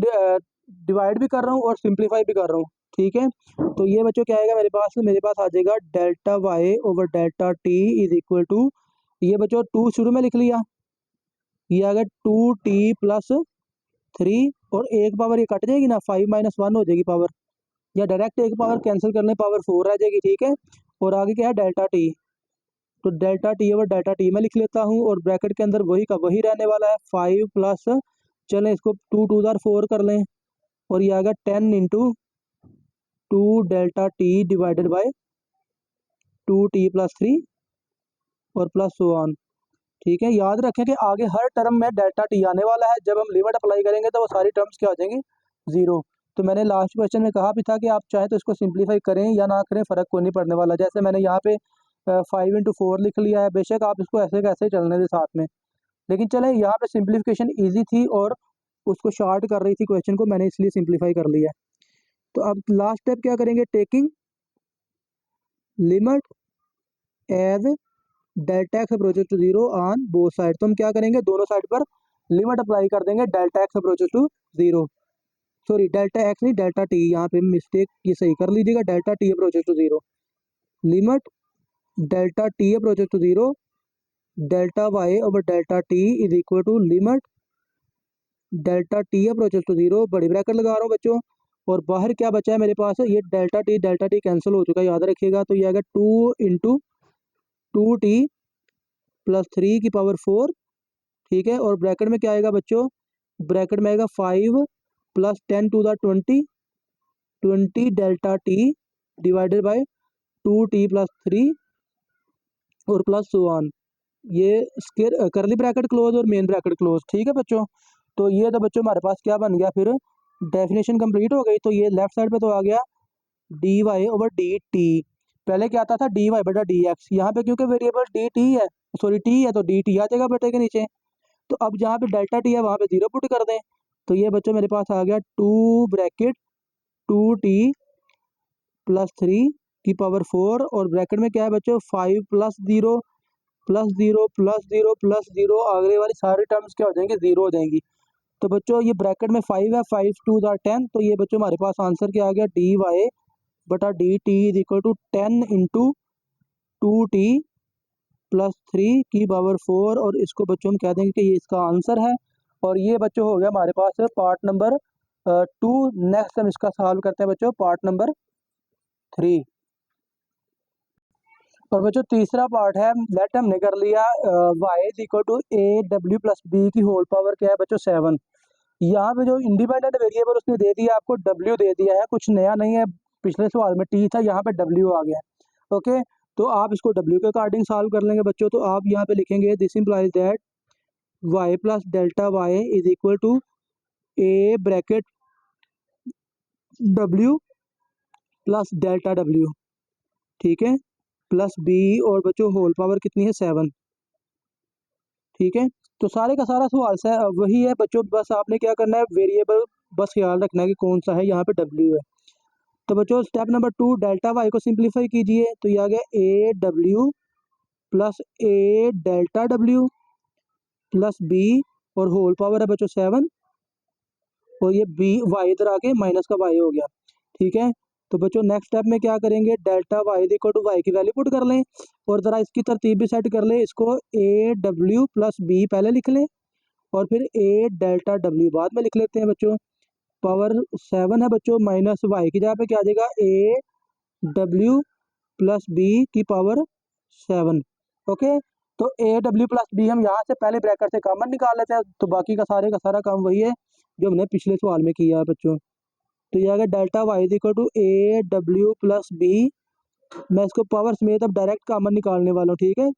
डिवाइड भी कर रहा हूँ और सिंप्लीफाई भी कर रहा हूँ, ठीक है। तो ये बच्चों क्या आएगा मेरे पास आ जाएगा delta y over delta t is equal to, ये बच्चों 2 शुरू में लिख लिया, ये आ गया 2t+3 और एक पावर ये कट जाएगी ना 5 - 1 हो जाएगी पावर, या डायरेक्ट एक पावर कैंसिल करने पावर 4 रह जाएगी, ठीक है। और आगे क्या है डेल्टा टी, तो delta T over delta T में लिख लेता हूँ और ब्रैकेट के अंदर वही का वही रहने वाला है 5 प्लस, चलें इसको 2 2 4 कर लें और ये आ गया 10 into 2 delta t divided by 2t+3 और +1, ठीक है। याद रखें कि आगे हर टर्म में डेल्टा टी आने वाला है, जब हम लिमिट अप्लाई करेंगे तो वो सारी टर्म्स क्या हो जाएंगी 0। तो मैंने लास्ट क्वेश्चन में कहा भी था कि आप चाहे तो इसको सिंप्लीफाई करें या ना करें, फ़र्क कोई नहीं पड़ने वाला। जैसे मैंने यहाँ पे 5 इंटू 4 लिख लिया है, बेशक आप इसको ऐसे कैसे चलने दें साथ में, लेकिन चलें यहाँ पे सिंप्लीफिकेशन ईजी थी और उसको शॉर्ट कर रही थी क्वेश्चन को, मैंने इसलिए सिंप्लीफाई कर लिया है। तो अब लास्ट स्टेप क्या करेंगे, taking limit as delta x approaches to 0 on both side, तो हम क्या करेंगे दोनों साइड पर लिमिट अप्लाई कर देंगे delta x approaches to 0, sorry delta x नहीं डेल्टा टी, यहाँ पे मिस्टेक ये सही कर लीजिएगा, delta t approaches to 0, limit delta t approaches to 0 delta y over delta t is equal to limit delta t approaches to 0, बड़ी bracket लगा रहा हूँ बच्चों, और बाहर क्या बचा है मेरे पास, ये डेल्टा टी कैंसिल हो चुका है, याद रखिएगा। तो ये आएगा 2 इंटू 2t+3 की पावर 4, ठीक है, और ब्रैकेट में क्या आएगा बच्चों, ब्रैकेट में आएगा 5 plus 10 to the 20 delta t divided by 2t+3 और +1, ये स्क्वायर करली ब्रैकेट क्लोज और मेन ब्रैकेट क्लोज, ठीक है बच्चों। तो ये तो बच्चों हमारे पास क्या बन गया, फिर डेफिनेशन कंप्लीट हो गई। तो ये लेफ्ट साइड पे तो आ गया d y over d t, पहले क्या आता था डी वाई बटा डी एक्स, यहाँ पे क्योंकि वेरिएबल डी टी है, सॉरी टी है, तो डी टी आ जाएगा बटे के नीचे। तो अब जहाँ पे डेल्टा टी है वहाँ पे 0 पुट कर दें, तो ये बच्चों मेरे पास आ गया 2 ब्रैकेट 2t+3 की पावर 4 और ब्रैकेट में क्या है बच्चों 5 + 0 + 0 + 0 + 0 आगे वाली सारी टर्म्स क्या हो जाएंगे 0 हो जाएंगी। तो बच्चों ये ब्रैकेट में 5 है, 5 2 * 10, तो ये बच्चों हमारे पास आंसर क्या आ गया dy/dt = 10 × 2t+3 की पावर 4 और इसको बच्चों हम कह देंगे कि ये इसका आंसर है। और ये बच्चों हो गया हमारे पास पार्ट नंबर 2। नेक्स्ट हम इसका सॉल्व करते हैं बच्चों पार्ट नंबर 3। और बच्चों तीसरा पार्ट है, लेट हमने कर लिया y = aw + b की होल पावर क्या है बच्चों 7। यहाँ पे जो इंडिपेंडेंट वेरिएबल उसने दे दिया आपको w दे दिया है, कुछ नया नहीं है, पिछले सवाल में t था यहाँ पे w आ गया है। ओके, तो आप इसको w के अकॉर्डिंग सॉल्व कर लेंगे बच्चों। तो आप यहाँ पे लिखेंगे this implies that y + Δy = a bracket w + Δw, ठीक है, प्लस b और बच्चों होल पावर कितनी है 7, ठीक है। तो सारे का सारा सवाल से वही है बच्चों, बस आपने क्या करना है वेरिएबल बस ख्याल रखना है कि कौन सा है, यहाँ पे w है। तो बच्चों स्टेप नंबर 2 डेल्टा y को सिंप्लीफाई कीजिए, तो ये आ गया aw + a Δw plus b और होल पावर है बच्चों 7 और ये b y इधर आके माइनस का y हो गया, ठीक है। तो बच्चों नेक्स्ट स्टेप में क्या करेंगे, डेल्टा y = y की वैल्यू पुट कर लें और ज़रा इसकी तरतीब भी सेट कर लें। इसको aw + b पहले लिख लें और फिर a Δw बाद में लिख लेते हैं बच्चों। पावर 7 है बच्चों, माइनस y की जगह पे क्या आ जाएगा aw + b की पावर 7। ओके, तो aw + b हम यहाँ से पहले ब्रैकेट से कॉमन निकाल लेते हैं, तो बाकी का सारा काम वही है जो हमने पिछले सवाल में किया है बच्चों। तो ये आ गया डेल्टा y = aw + b। मैं इसको पावर समेत अब डायरेक्ट कॉमन निकालने वाला हूँ, ठीक है।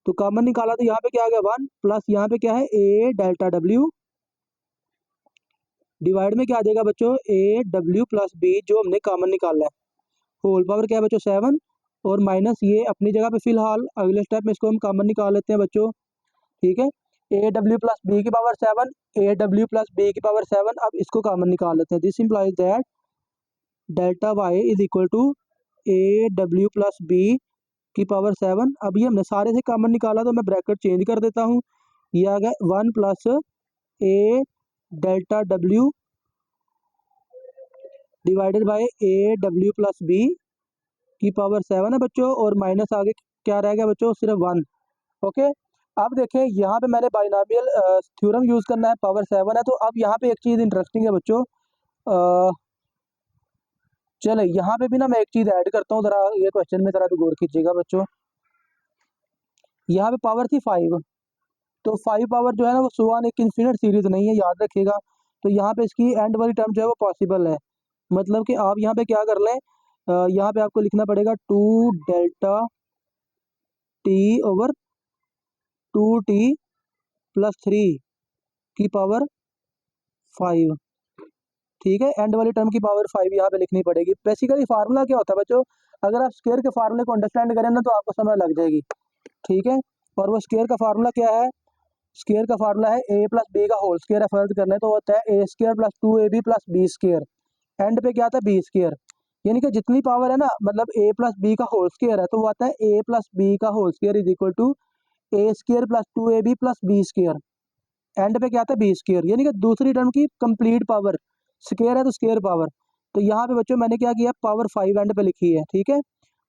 तो कॉमन निकाला तो यहाँ पे क्या आ गया 1 प्लस यहाँ पे क्या है a Δw डिवाइड में क्या आ जाएगा बच्चों aw + b जो हमने कॉमन निकाला है, होल पावर क्या है बच्चों 7 और माइनस ये अपनी जगह पे फिलहाल, अगले स्टेप में इसको हम कॉमन निकाल लेते हैं बच्चों, ठीक है। aw + b की पावर 7 aw + b की पावर 7, अब इसको कॉमन निकाल लेते हैं। This implies that delta y = aw + b की पावर 7। अभी हमने सारे से कॉमन निकाला तो मैं ब्रैकेट चेंज कर देता हूँ, ये आ गया 1 + a Δw divided by aw + b की पावर 7 है बच्चों और माइनस आगे क्या रह गया बच्चों सिर्फ 1। ओके, अब देखें यहाँ पे मैंने बाइनॉमियल थ्योरम यूज़ करना है, पावर 7 है। तो अब यहाँ पे एक चीज़ इंटरेस्टिंग है बच्चों, चले यहाँ पे भी ना मैं एक चीज़ ऐड करता हूँ, ज़रा ये क्वेश्चन में ज़रा तो गौर कीजिएगा बच्चों। यहाँ पे पावर थी 5, तो 5 पावर जो है ना वो 1 एक इन्फिनिट सीरीज नहीं है, याद रखिएगा। तो यहाँ पे इसकी एंड वाली टर्म जो है वो पॉसिबल है, मतलब कि आप यहाँ पे क्या कर लें, यहाँ पे आपको लिखना पड़ेगा 2 डेल्टा t/2t+3 की पावर 5, ठीक है। एंड वाली टर्म की पावर 5 यहाँ पे लिखनी पड़ेगी। बेसिकली फार्मूला क्या होता है बच्चों, अगर आप स्क्वायर के फार्मूले को अंडरस्टैंड करें ना तो आपको समझ लग जाएगी, ठीक है। और वो स्क्वायर का फार्मूला क्या है, स्क्वायर का फार्मूला है a + b का होल स्क्वायर, फर्ज करना है तो होता है a² + 2ab + b²। एंड पे क्या आता है b², यानी कि जितनी पावर है ना, मतलब a + b का होल स्क्वायर है तो वो आता है a + b का whole square = a² + 2ab + b²। End पे क्या आता है b², यानी कि दूसरी टर्म की कंप्लीट पावर, स्क्वायर है तो स्क्वायर पावर। तो यहाँ पे बच्चों मैंने क्या किया, पावर 5 एंड पे लिखी है, ठीक है।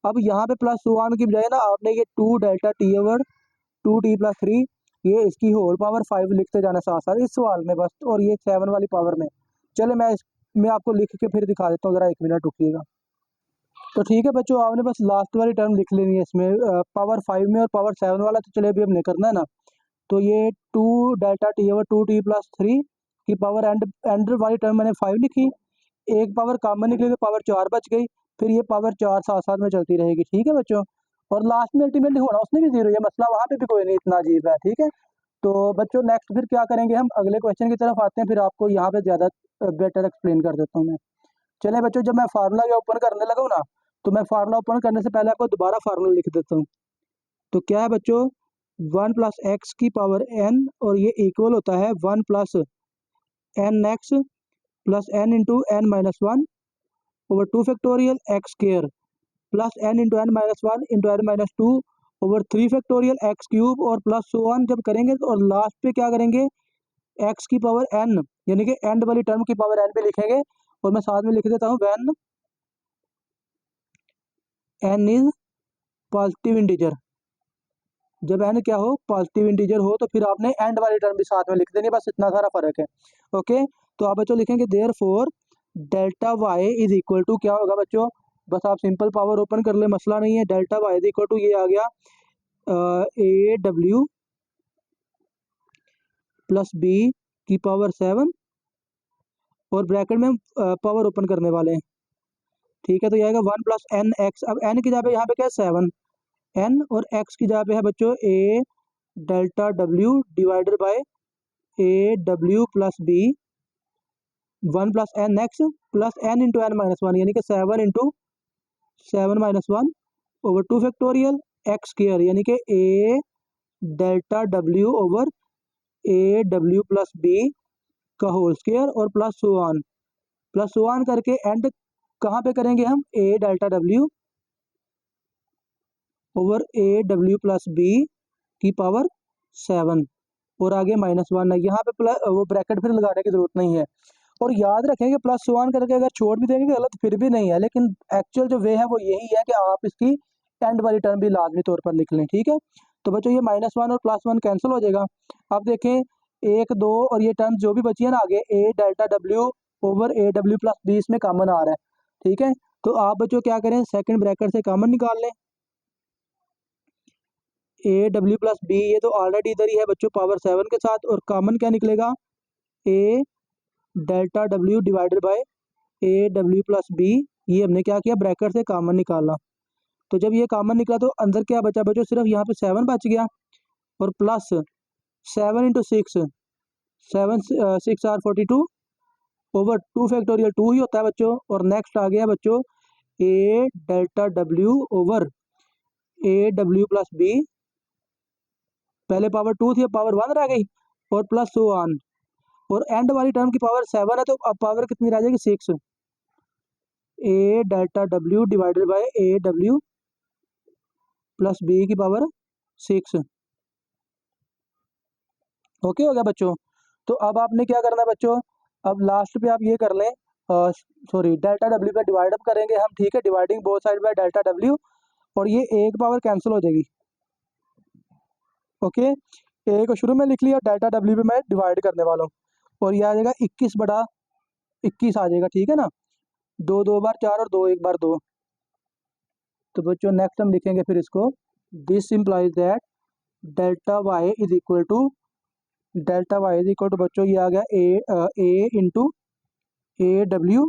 अब यहाँ पे प्लस 1 की बजाय ना आपने ये 2 डेल्टा t/2t+3 ये इसकी होल पावर 5 लिखते जाना साथ साथ इस सवाल में बस, और ये 7 वाली पावर में। चले मैं आपको लिख के फिर दिखा देता हूँ, ज़रा 1 मिनट रुकिएगा। तो ठीक है बच्चों, आपने बस लास्ट वाली टर्म लिख लेनी है इसमें, पावर 5 में और पावर 7 वाला तो चले अभी हमने करना है ना। तो ये 2 डेल्टा t/2t+3 की पावर एंड वाली टर्म मैंने 5 लिखी, एक पावर कॉमन निकली तो पावर 4 बच गई, फिर ये पावर 4 साथ साथ में चलती रहेगी, ठीक है बच्चों। और लास्ट में अल्टीमेटली होना उसने भी 0, ये मसला वहाँ पे भी कोई नहीं इतना अजीब है, ठीक है। तो बच्चों नेक्स्ट फिर क्या करेंगे, हम अगले क्वेश्चन की तरफ आते हैं, फिर आपको यहाँ पे ज़्यादा बेटर एक्सप्लेन कर देता हूँ मैं। चले बच्चों, जब मैं फार्मूला ये ओपन करने लगा ना, तो मैं फार्मूला ओपन करने से पहले आपको दोबारा फार्मूला लिख देता हूँ। तो क्या है बच्चों, 1 + x की पावर n और ये इक्वल होता है 1 + nx + n × n - 1 over 2 factorial x square plus n into N minus one into N minus two over 3 factorial x cube और प्लस सो ऑन जब करेंगे और लास्ट पे क्या करेंगे एक्स की पावर n यानी कि एंड वाली टर्म की पावर n पे लिखेंगे। और मैं साथ में लिख देता हूँ when n is positive integer. जब n क्या हो पॉजिटिव इंटीजर हो तो फिर आपने एंड वाली टर्म भी साथ में लिख देनी, बस इतना सारा फर्क है। ओके, तो आप बच्चों लिखेंगे therefore delta Y is equal to क्या होगा बच्चों, बस आप सिंपल पावर ओपन कर ले, मसला नहीं है। Delta Y is equal to ये आ गया ए डब्ल्यू प्लस बी की पावर 7 और ब्रैकेट में पावर ओपन करने वाले हैं। ठीक है, तो ये आएगा 1 प्लस एन एक्स। अब एन की जगह पे यहाँ पे क्या है 7 एन और एक्स की जगह पे है बच्चों A delta W divided by A W plus B 1 plus N x plus N into N minus one यानी कि 7 into 7 - 1 over 2 factorial x square यानी कि A delta W over A W plus B का whole square और plus so on करके and कहाँ पे करेंगे हम A delta W over A W plus B की पावर 7 और आगे -1 है। यहाँ पे प्लस वो ब्रैकेट फिर लगाने की जरूरत नहीं है। और याद रखेंगे प्लस वन करके अगर छोड़ भी देंगे गलत फिर भी नहीं है, लेकिन एक्चुअल जो वे है वो यही है कि आप इसकी एंड वाली टर्म भी लाजमी तौर पर लिख लें। ठीक है, तो बच्चों ये -1 और +1 कैंसिल हो जाएगा। अब देखें 1 2 और ये टर्म जो भी बची है ना आगे A delta W over A W plus B इसमें कॉमन आ रहा है। ठीक है, तो आप बच्चों क्या करें सेकंड ब्रैकेट से कॉमन निकाल लें ए डब्ल्यू प्लस बी, ये तो ऑलरेडी इधर ही है बच्चों पावर 7 के साथ, और कॉमन क्या निकलेगा A delta W divided by A W plus B. ये हमने क्या किया ब्रैकेट से कॉमन निकाला, तो जब ये कॉमन निकला तो अंदर क्या बचा बच्चों सिर्फ यहाँ पे 7 बच गया और plus 7 into 6 7 6 are 42 over 2 factorial 2 ही होता है बच्चों। और नेक्स्ट आ गया बच्चों A delta W over A W plus B, पहले पावर 2 थी अब पावर 1 रह गई और प्लस सो ऑन, और एंड वाली टर्म की पावर 7 है तो अब पावर कितनी रह जाएगी 6 A delta W divided by A W plus B की पावर 6। ओके हो गया बच्चों। तो अब आपने क्या करना है बच्चों, अब लास्ट पे आप ये कर लें सॉरी डेल्टा डब्ल्यू पे डिवाइड अप करेंगे हम। ठीक है, dividing both side by delta W और ये एक पावर कैंसिल हो जाएगी। ओके, ए को शुरू में लिख लिया, डेल्टा डब्ल्यू पे मैं डिवाइड करने वाला हूँ और ये आ जाएगा 21/21 आ जाएगा। ठीक है ना, 2 2 बार 4 और 2 1 बार 2। तो बच्चों नेक्स्ट हम लिखेंगे फिर इसको this implies that delta Y is equal to बच्चों ये आ गया A into A W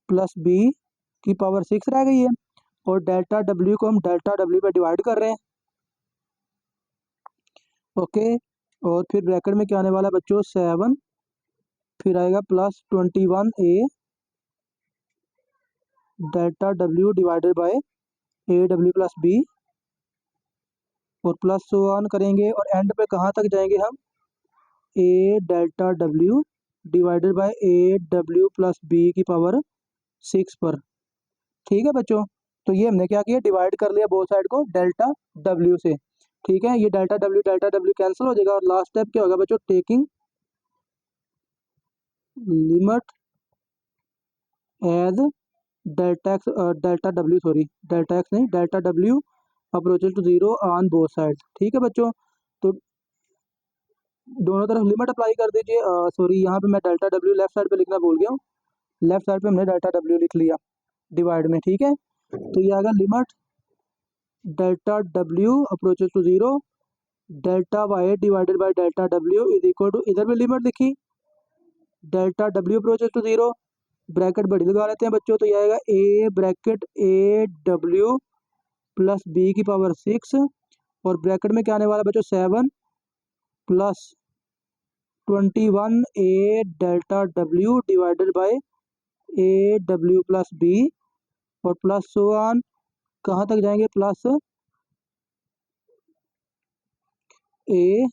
plus B की पावर 6 रह गई है और डेल्टा डब्ल्यू को हम डेल्टा डब्ल्यू पे डिवाइड कर रहे हैं। ओके, और फिर ब्रैकेट में क्या आने वाला है बच्चों 7 फिर आएगा plus 21 A delta W divided by A W plus B और प्लस सो ऑन करेंगे और एंड पे कहाँ तक जाएंगे हम A delta W divided by A W plus B की पावर 6 पर। ठीक है बच्चों, तो ये हमने क्या किया डिवाइड कर लिया बोथ साइड को डेल्टा डब्ल्यू से। ठीक है, ये डेल्टा डब्ल्यू कैंसिल हो जाएगा और लास्ट स्टेप क्या होगा बच्चों taking limit as delta W approaches to 0 on both side. ठीक है बच्चों, तो दोनों तरफ लिमिट अप्लाई कर दीजिए। सॉरी यहाँ पे मैं डेल्टा डब्ल्यू लेफ्ट साइड पे लिखना भूल गया हूँ, लेफ्ट साइड पे हमने डेल्टा डब्ल्यू लिख लिया डिवाइड में। ठीक है, तो ये आएगा limit delta W approaches to 0 delta Y divided by delta W is equal to, इधर भी लिमिट लिखी delta W approaches to 0 bracket बड़ी लगा लेते हैं बच्चों, तो ये आएगा A bracket A W plus B की पावर 6 और ब्रैकेट में क्या आने वाला बच्चों 7 plus 21 A delta W divided by A W plus B और प्लस सो ऑन कहाँ तक जाएंगे plus A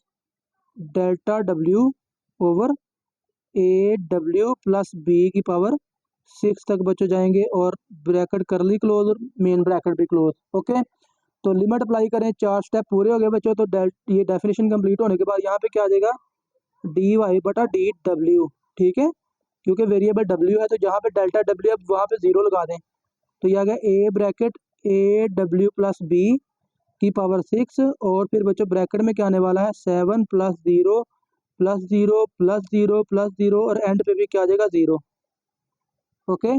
delta W over A W plus B की पावर 6 तक बच्चों जाएंगे और ब्रैकेट करली क्लोज और मेन ब्रैकेट भी क्लोज। ओके, तो लिमिट अप्लाई करें, 4 स्टेप पूरे हो गए बच्चों। तो ये डेफिनेशन कंप्लीट होने के बाद यहाँ पे क्या आ जाएगा, डी वाई बटा डी डब्ल्यू। ठीक है, क्योंकि वेरिएबल डब्ल्यू है तो जहाँ पे डेल्टा डब्ल्यू है वहाँ पे 0 लगा दें। तो ये आ गया A bracket A W plus B की पावर 6 और फिर बच्चों ब्रैकेट में क्या आने वाला है 7 प्लस 0 प्लस 0 प्लस 0 प्लस 0 और एंड पे भी क्या आ जाएगा 0। ओके,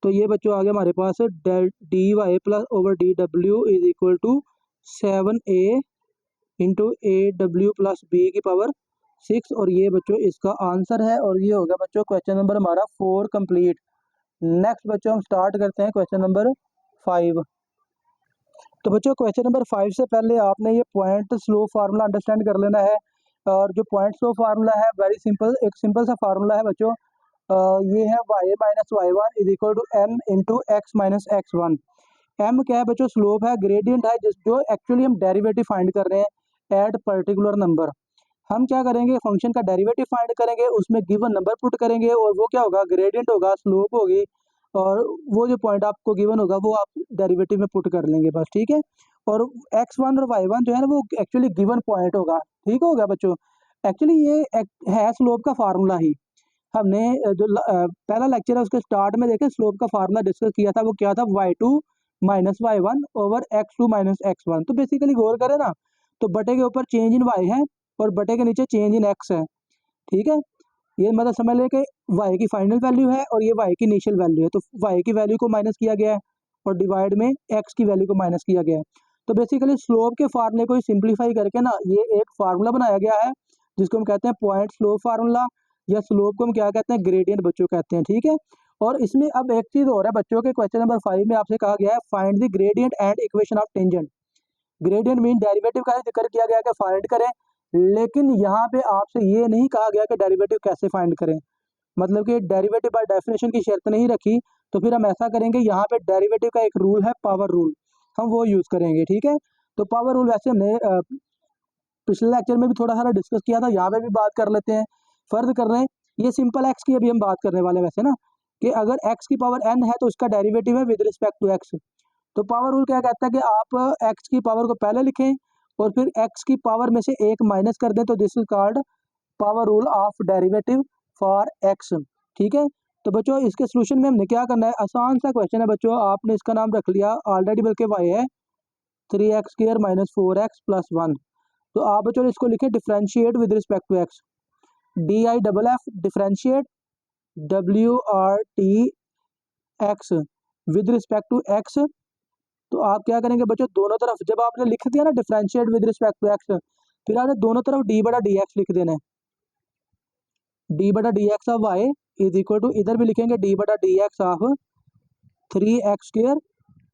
तो ये बच्चों आ गया हमारे पास del D Y plus over D W is equal to 7a into A W plus B की पावर 6 और ये बच्चों इसका आंसर है। और ये हो गया बच्चों क्वेश्चन नंबर हमारा 4 कंप्लीट। नेक्स्ट बच्चों हम स्टार्ट करते हैं क्वेश्चन नंबर 5। तो बच्चों क्वेश्चन नंबर 5 से पहले आपने ये पॉइंट स्लो फार्मूला अंडरस्टैंड कर लेना है। और जो पॉइंट स्लो फार्मूला है वेरी सिंपल, एक सिंपल सा फार्मूला है बच्चों। ये है y minus y one is equal to m into x minus x one. M क्या है बच्चों, स्लोप है, ग्रेडियंट है, जिस जो एक्चुअली हम डेरिवेटिव फाइंड कर रहे हैं एट पर्टिकुलर नंबर। हम क्या करेंगे, फंक्शन का डेरिवेटिव फाइंड करेंगे, उसमें गिवन नंबर पुट करेंगे और वो क्या होगा, ग्रेडियंट होगा, स्लोप होगी और वो जो पॉइंट आपको गिवन होगा वो आप डेरिवेटिव में पुट कर लेंगे बस। ठीक है, और x1 और y1 जो है ना वो एक्चुअली गिवन पॉइंट होगा। ठीक हो गया बच्चों, एक्चुअली ये है स्लोप का फार्मूला ही। हमने जो पहला लेक्चर है उसके स्टार्ट में देखे स्लोप का फार्मूला डिस्कस किया था, वो क्या था y2 minus y one over x2 minus x1। तो बेसिकली गौर करें ना तो बटे के ऊपर चेंज इन y है और बटे के नीचे चेंज इन x है। ठीक है, ये मतलब समझ लें कि y की फाइनल वैल्यू है और ये y की इनिशियल वैल्यू है, तो y की वैल्यू को माइनस किया गया है और डिवाइड में x की वैल्यू को माइनस किया गया है। तो बेसिकली स्लोप के फार्मूले को सिंप्लीफाई करके ना ये एक फार्मूला बनाया गया है जिसको हम कहते हैं पॉइंट स्लोप फार्मूला, या स्लोप को हम क्या कहते हैं, ग्रेडियंट बच्चों कहते हैं। ठीक है, और इसमें अब एक चीज और है बच्चों के, क्वेश्चन नंबर 5 में आपसे कहा गया है find the gradient and equation of tangent. Gradient mean derivative का ही जिक्र किया गया कि फाइंड करें, लेकिन यहाँ पे आपसे ये नहीं कहा गया कि डेरिवेटिव कैसे फाइंड करें। मतलब कि डेरिवेटिव बाय डेफिनेशन की शर्त नहीं रखी, तो फिर हम ऐसा करेंगे, यहाँ पे डेरिवेटिव का एक रूल है पावर रूल, हम वो यूज करेंगे। ठीक है, तो पावर रूल वैसे हमने पिछले लेक्चर में भी थोड़ा सा डिस्कस किया था, यहाँ पे भी बात कर लेते हैं। फर्ज कर रहे हैं ये सिंपल एक्स की अभी हम बात करने वाले हैं वैसे ना, कि अगर एक्स की पावर एन है तो उसका डेरिवेटिव है विद रिस्पेक्ट टू एक्स। तो पावर रूल क्या कहता है कि आप एक्स की पावर को पहले लिखें और फिर एक्स की पावर में से एक माइनस कर दें, तो this is called power rule of derivative for x. ठीक है, तो बच्चों इसके सोल्यूशन में हमने क्या करना है, आसान सा क्वेश्चन है बच्चों, आपने इसका नाम रख लिया ऑलरेडी, बल्कि वाई है 3x² माइनस 4x प्लस 1। तो आप बच्चों इसको लिखे differentiate with respect to x, d i double f differentiate WRT x with respect to x. तो आप क्या करेंगे बच्चों, दोनों तरफ जब आपने लिख दिया ना differentiate with respect to x, फिर आपने दोनों तरफ डी बटा डी एक्स लिख देना है। डी बटा d x of y is equal to, इधर भी लिखेंगे डी बटा d x of 3x²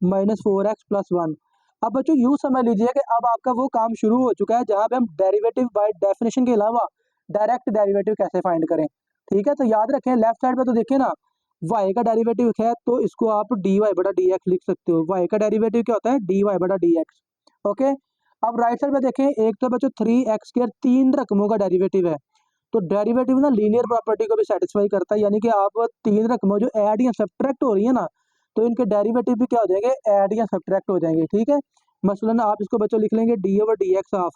minus 4x plus 1। अब बच्चों यूँ समझ लीजिए कि अब आपका वो काम शुरू हो चुका है जहाँ पे हम डेरिवेटिव बाय डेफिनेशन के अलावा डायरेक्ट डेरिवेटिव कैसे फाइंड करें। ठीक है, तो याद रखें लेफ्ट साइड पे तो देखिए ना y का डेरिवेटिव है तो इसको आप डी वाई बटा डी एक्स लिख सकते हो। y का डेरिवेटिव क्या होता है, डी वाई बटा डी एक्स। ओके, अब राइट साइड पे देखें, एक तो बच्चों 3x² 3 रकमों का डेरिवेटिव है, तो डेरिवेटिव ना लीनियर प्रॉपर्टी को भी सेटिस्फाई करता है, यानी कि आप 3 रकमों जो ऐड या सब्ट्रैक्ट हो रही है ना, तो इनके डेरिवेटिव भी क्या हो जाएंगे, ऐड या सब्ट्रैक्ट हो जाएंगे। ठीक है, मसलन आप इसको बच्चों लिख लेंगे D over d x of,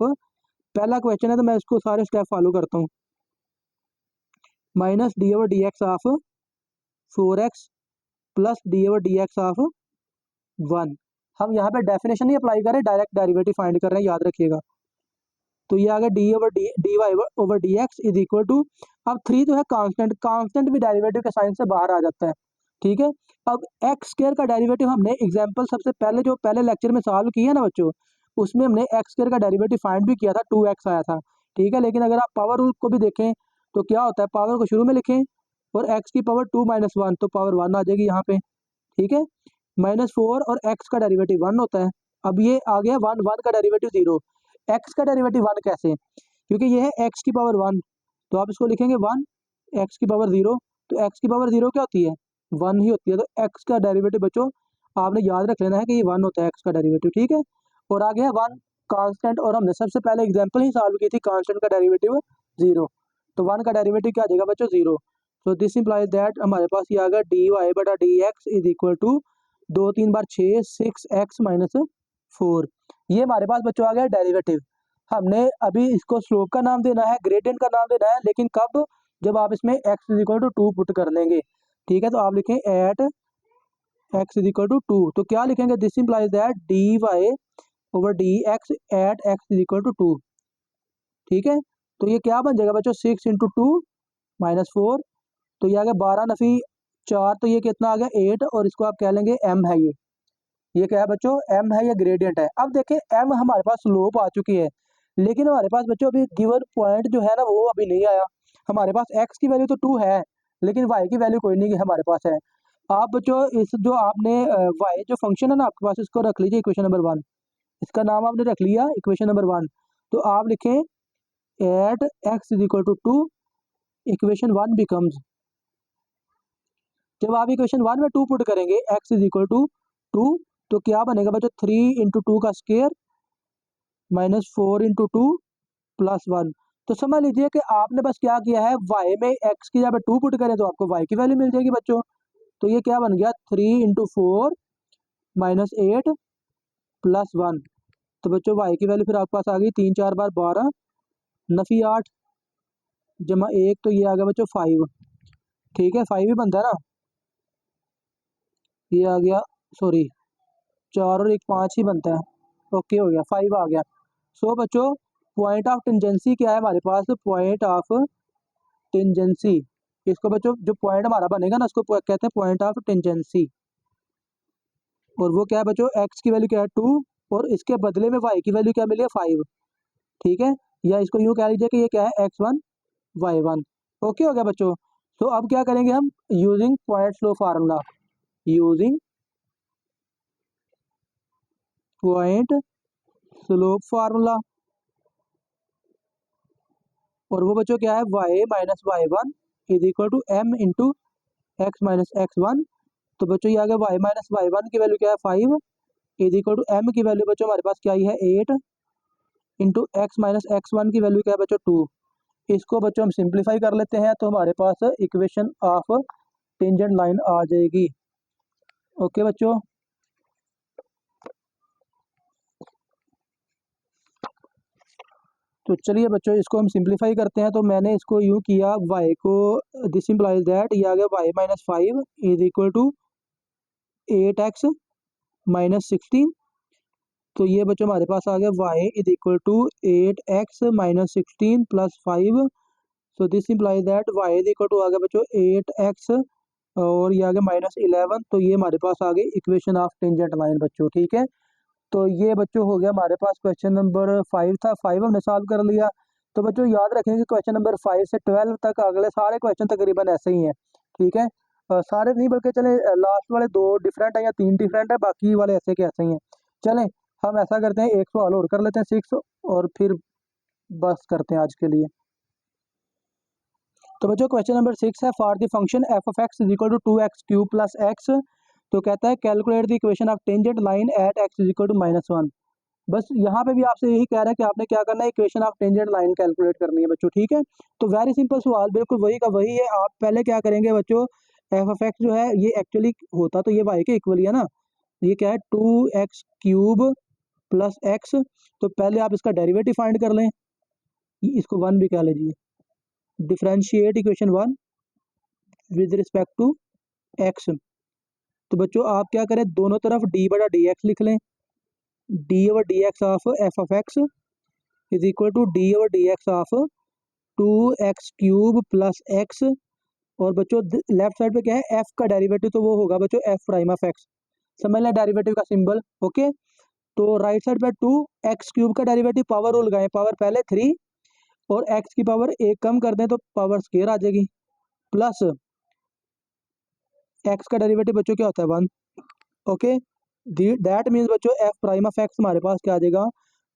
पहला क्वेश्चन है तो मैं इसको सारे स्टेप फॉलो करता हूँ, minus D over d x of 4x plus D over d x of 1। हम यहाँ पे डेफिनेशन नहीं अप्लाई कर रहे, डायरेक्ट डेरिवेटिव फाइंड कर रहे हैं, याद रखिएगा। तो ये आ गया d over d y over d x is equal to, अब 3 जो है कांस्टेंट, कांस्टेंट भी डेरिवेटिव के साइन से बाहर आ जाता है। ठीक है, अब x² का डेरिवेटिव हमने एग्जांपल सबसे पहले जो पहले लेक्चर में सॉल्व किया ना बच्चों, उसमें हमने x² का डेरिवेटिव फाइंड भी किया था, 2x आया था। ठीक है, लेकिन अगर आप पावर रूल को भी देखें तो क्या होता है, पावर को शुरू में लिखें और x की पावर 2 माइनस 1, तो पावर 1 आ जाएगी यहाँ पे। ठीक है, माइनस 4 और x का डेरिवेटिव 1 होता है। अब ये आ गया 1, 1 का डेरिवेटिव 0, x का डेरिवेटिव 1 कैसे, क्योंकि ये है x की पावर 1, तो आप इसको लिखेंगे 1, x की पावर 0, तो x की पावर 0 क्या होती है, 1 ही होती है। तो x का डेरिवेटिव बच्चों आपने याद रख लेना है कि ये 1 होता है x का डेरिवेटिव। ठीक है, और आ गया 1 कांस्टेंट, और हमने सबसे पहले एग्जांपल ही सॉल्व की थी कांस्टेंट का डेरिवेटिव 0, तो 1 का डेरिवेटिव क्या आ जाएगा बच्चों 0। सो दिस इम्प्लाइज दैट हमारे पास ये आ गया डी वाई बटा d x is equal to 2 3 बार 6 6x-4। ये हमारे पास बच्चों आ गया डेरिवेटिव। हमने अभी इसको स्लोप का नाम देना है, ग्रेडियंट का नाम देना है, लेकिन कब? जब आप इसमें x is equal to 2 put कर लेंगे। ठीक है, तो आप लिखें at x is equal to 2। तो क्या लिखेंगे? This implies that d y over d x at x is equal to 2। ठीक है, तो ये क्या बन जाएगा बच्चों? 6 × 2 - 4, तो ये आ गया 12 नफी 4, तो ये कितना आ गया 8, और इसको आप कह लेंगे m है ये क्या है बच्चों? m है, ये ग्रेडियंट है। अब देखें m हमारे पास स्लोप आ चुकी है, लेकिन हमारे पास बच्चों अभी गिवन पॉइंट जो है ना वो अभी नहीं आया। हमारे पास x की वैल्यू तो 2 है, लेकिन y की वैल्यू कोई नहीं हमारे पास है। आप बच्चों इस जो आपने y जो फंक्शन है ना आपके पास, इसको रख लीजिए इक्वेशन नंबर 1। इसका नाम आपने रख लिया इक्वेशन नंबर 1। तो आप लिखें at x is equal to 2, equation 1 becomes, जब आप इक्वेशन 1 में 2 पुट करेंगे x इज इक्वल टू 2, तो क्या बनेगा बच्चों? 3 × 2 का स्क्वायर -4 × 2 + 1। तो समझ लीजिए कि आपने बस क्या किया है, y में x की जब 2 पुट करें तो आपको y की वैल्यू मिल जाएगी बच्चों। तो ये क्या बन गया? 3 × 4 - 8 + 1। तो बच्चों y की वैल्यू फिर आपके पास आ गई 3 4 बार 12 नफी 8 जमा 1, तो ये आ गया बच्चों 5। ठीक है, 5 ही बनता है ना, ये आ गया, सॉरी 4 और 1 5 ही बनता है। ओके, हो गया 5 आ गया। सो बच्चों पॉइंट ऑफ टेंजेंसी क्या है हमारे पास? पॉइंट ऑफ टेंजेंसी, इसको बच्चों जो पॉइंट हमारा बनेगा ना उसको कहते हैं पॉइंट ऑफ टेंजेंसी। और वो क्या है बच्चों? x की वैल्यू क्या है 2, और इसके बदले में y की वैल्यू क्या मिली है 5। ठीक है, या इसको यूँ कह लीजिए कि ये क्या है x1 y1। ओके हो गया बच्चों। तो अब क्या करेंगे हम? Using point slope formula, using point slope formula, और वो बच्चों क्या है? y माइनस y1 is equal to m into x minus x1। तो बच्चों ये आ गया y माइनस y1 की वैल्यू क्या है 5 इज इक्वल टू m की वैल्यू बच्चों हमारे पास क्या आई है 8 इंटू एक्स माइनस x1 की वैल्यू क्या है बच्चों 2। इसको बच्चों हम सिंप्लीफाई कर लेते हैं, तो हमारे पास इक्वेशन ऑफ टेंजेंट लाइन आ जाएगी। ओके बच्चों, तो चलिए बच्चों इसको हम सिंप्लीफाई करते हैं। तो मैंने इसको यूँ किया, y को, दिस इम्प्लाइज दैट ये आ गया y minus 5 is equal to 8x minus 16। तो ये बच्चों हमारे पास आ गया y is equal to 8x minus 16 + 5। So this implies that y is equal to आ गया बच्चों 8x, और ये आ गया -11। तो ये हमारे पास आ गई इक्वेशन ऑफ टेंजेंट लाइन बच्चों। ठीक है, तो ये बच्चों हो गया हमारे पास क्वेश्चन नंबर 5 था, 5 हमने सॉल्व कर लिया। तो बच्चों याद रखें कि क्वेश्चन नंबर 5 से 12 तक अगले सारे क्वेश्चन तकरीबन ऐसे ही हैं। ठीक है, सारे नहीं बल्कि चले लास्ट वाले 2 डिफरेंट है या 3 डिफरेंट है, बाकी वाले ऐसे के ऐसे ही हैं। चलें हम ऐसा करते हैं, एक सवाल और कर लेते हैं 6, और फिर बस करते हैं आज के लिए। तो बच्चों क्वेश्चन नंबर 6 है, for the function f of x is equal to 2x³ plus x. तो कहता है calculate the equation of tangent line at x is equal to -1। बस यहाँ पे भी आपसे यही कह रहा है कि आपने क्या करना है, equation of tangent line calculate करनी है बच्चों। ठीक है, तो वेरी सिंपल सवाल, बिल्कुल वही का वही है। आप पहले क्या करेंगे बच्चों, एफ ऑफ एक्स जो है ये एक्चुअली होता तो ये y के इक्वल ही है ना। ये क्या है 2x³ प्लस एक्स। तो पहले आप इसका डेरिवेटिव फाइंड कर लें, इसको 1 भी कह लीजिए। Differentiate equation 1 with respect to x. तो बच्चों आप क्या करें, दोनों तरफ d बटा डी एक्स लिख लें। D over d x of f of x is equal to d over d x of 2x³ plus x. और बच्चों लेफ्ट साइड पे क्या है, f का डेरिवेटिव, तो वो होगा बच्चों f प्राइम ऑफ x। समझ लें डेरिवेटिव का सिंबल। ओके, तो राइट साइड पे 2x³ का डेरिवेटिव, पावर रूल लगाएं, पावर पहले 3 और x की पावर 1 कम कर दें तो पावर स्क्वायर आ जाएगी, प्लस x का डेरिवेटिव बच्चों क्या होता है 1। ओके, दैट मीन्स बच्चों f प्राइम ऑफ x हमारे पास क्या आ जाएगा,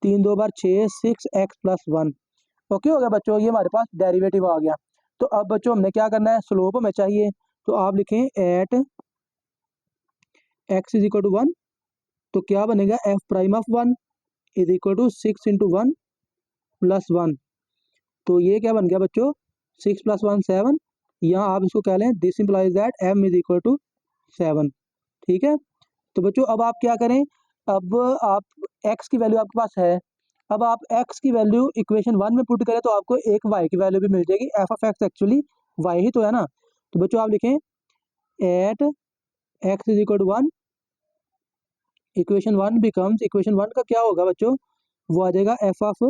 3 2 बार 6 6x + 1। ओके हो गया बच्चों, ये हमारे पास डेरिवेटिव आ गया। तो अब बच्चों हमने क्या करना है, स्लोप हमें चाहिए। तो आप लिखें at x is equal to 1। तो क्या बनेगा, f prime of 1 is equal to 6 × 1 + 1। तो ये क्या बन गया बच्चों, 6 + 1 7, या आप इसको कह लें this implies that m is equal to 7। ठीक है, तो बच्चों अब आप क्या करें, अब आप x की वैल्यू आपके पास है, अब आप x की वैल्यू इक्वेशन 1 में पुट करें तो आपको एक y की वैल्यू भी मिल जाएगी। F of x actually y ही तो है ना। तो बच्चों आप लिखें at x is equal to 1, equation 1 becomes, equation 1 का क्या होगा बच्चों, वो आ जाएगा f of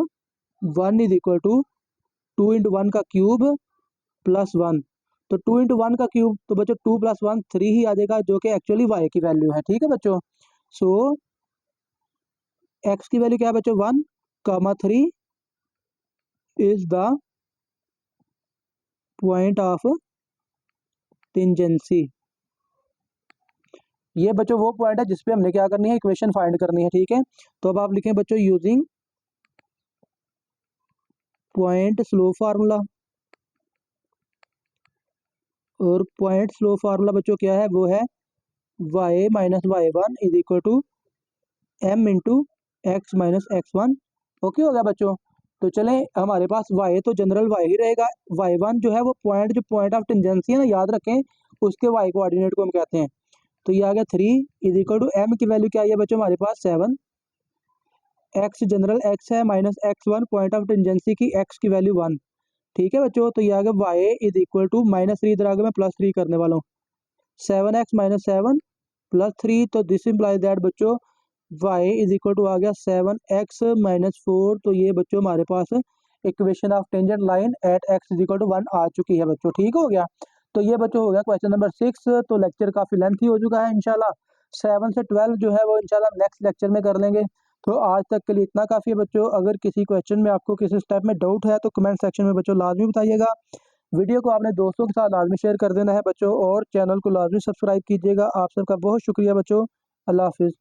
1 is equal to 2 into 1 का क्यूब प्लस 1। तो 2 इंटू 1 का क्यूब, तो बच्चों 2 प्लस 1 3 ही आ जाएगा, जो कि एक्चुअली y की वैल्यू है। ठीक है बच्चों, सो x की वैल्यू क्या है बच्चों 1 कामा 3 is the point of tangency. ये बच्चों वो पॉइंट है जिसपे हमने क्या करनी है, इक्वेशन फाइंड करनी है। ठीक है, तो अब आप लिखें बच्चों यूजिंग पॉइंट स्लो फार्मूला, और पॉइंट स्लो फार्मूला बच्चों क्या है, वो है y minus y one is equal to m into x minus x one. Okay हो गया बच्चों। तो चलें, हमारे पास y तो जनरल y ही रहेगा, y1 जो है वो पॉइंट, जो पॉइंट ऑफ टेंजेंसी है ना, याद रखें उसके y कोऑर्डिनेट को हम कहते हैं। तो ये आ गया 3 इज इक्वल टू m की वैल्यू क्या है बच्चों हमारे पास 7, x जनरल x है minus x1 point of tangency की x की वैल्यू 1। ठीक है बच्चों, तो ये आ गया y इज इक्वल टू -3, इधर आगे मैं +3 करने वाला हूँ, 7x माइनस 7 प्लस 3। तो दिस इम्प्लाइज दैट बच्चों y इज इक्वल टू आ गया 7x माइनस 4। तो ये बच्चों हमारे पास equation of tangent line at x is equal to 1 आ चुकी है बच्चों। ठीक हो गया, तो ये बच्चों हो गया क्वेश्चन नंबर 6। तो लेक्चर काफ़ी लेंथी हो चुका है, इंशाल्लाह 7 से 12 जो है वो इंशाल्लाह नेक्स्ट लेक्चर में कर लेंगे। तो आज तक के लिए इतना काफ़ी है बच्चों। अगर किसी क्वेश्चन में आपको किसी स्टेप में डाउट है तो कमेंट सेक्शन में बच्चों लाजमी बताइएगा। वीडियो को आपने दोस्तों के साथ लाजमी शेयर कर देना है बच्चों, और चैनल को लाजमी सब्सक्राइब कीजिएगा। आप सबका बहुत शुक्रिया बच्चों, अल्लाह हाफिज़।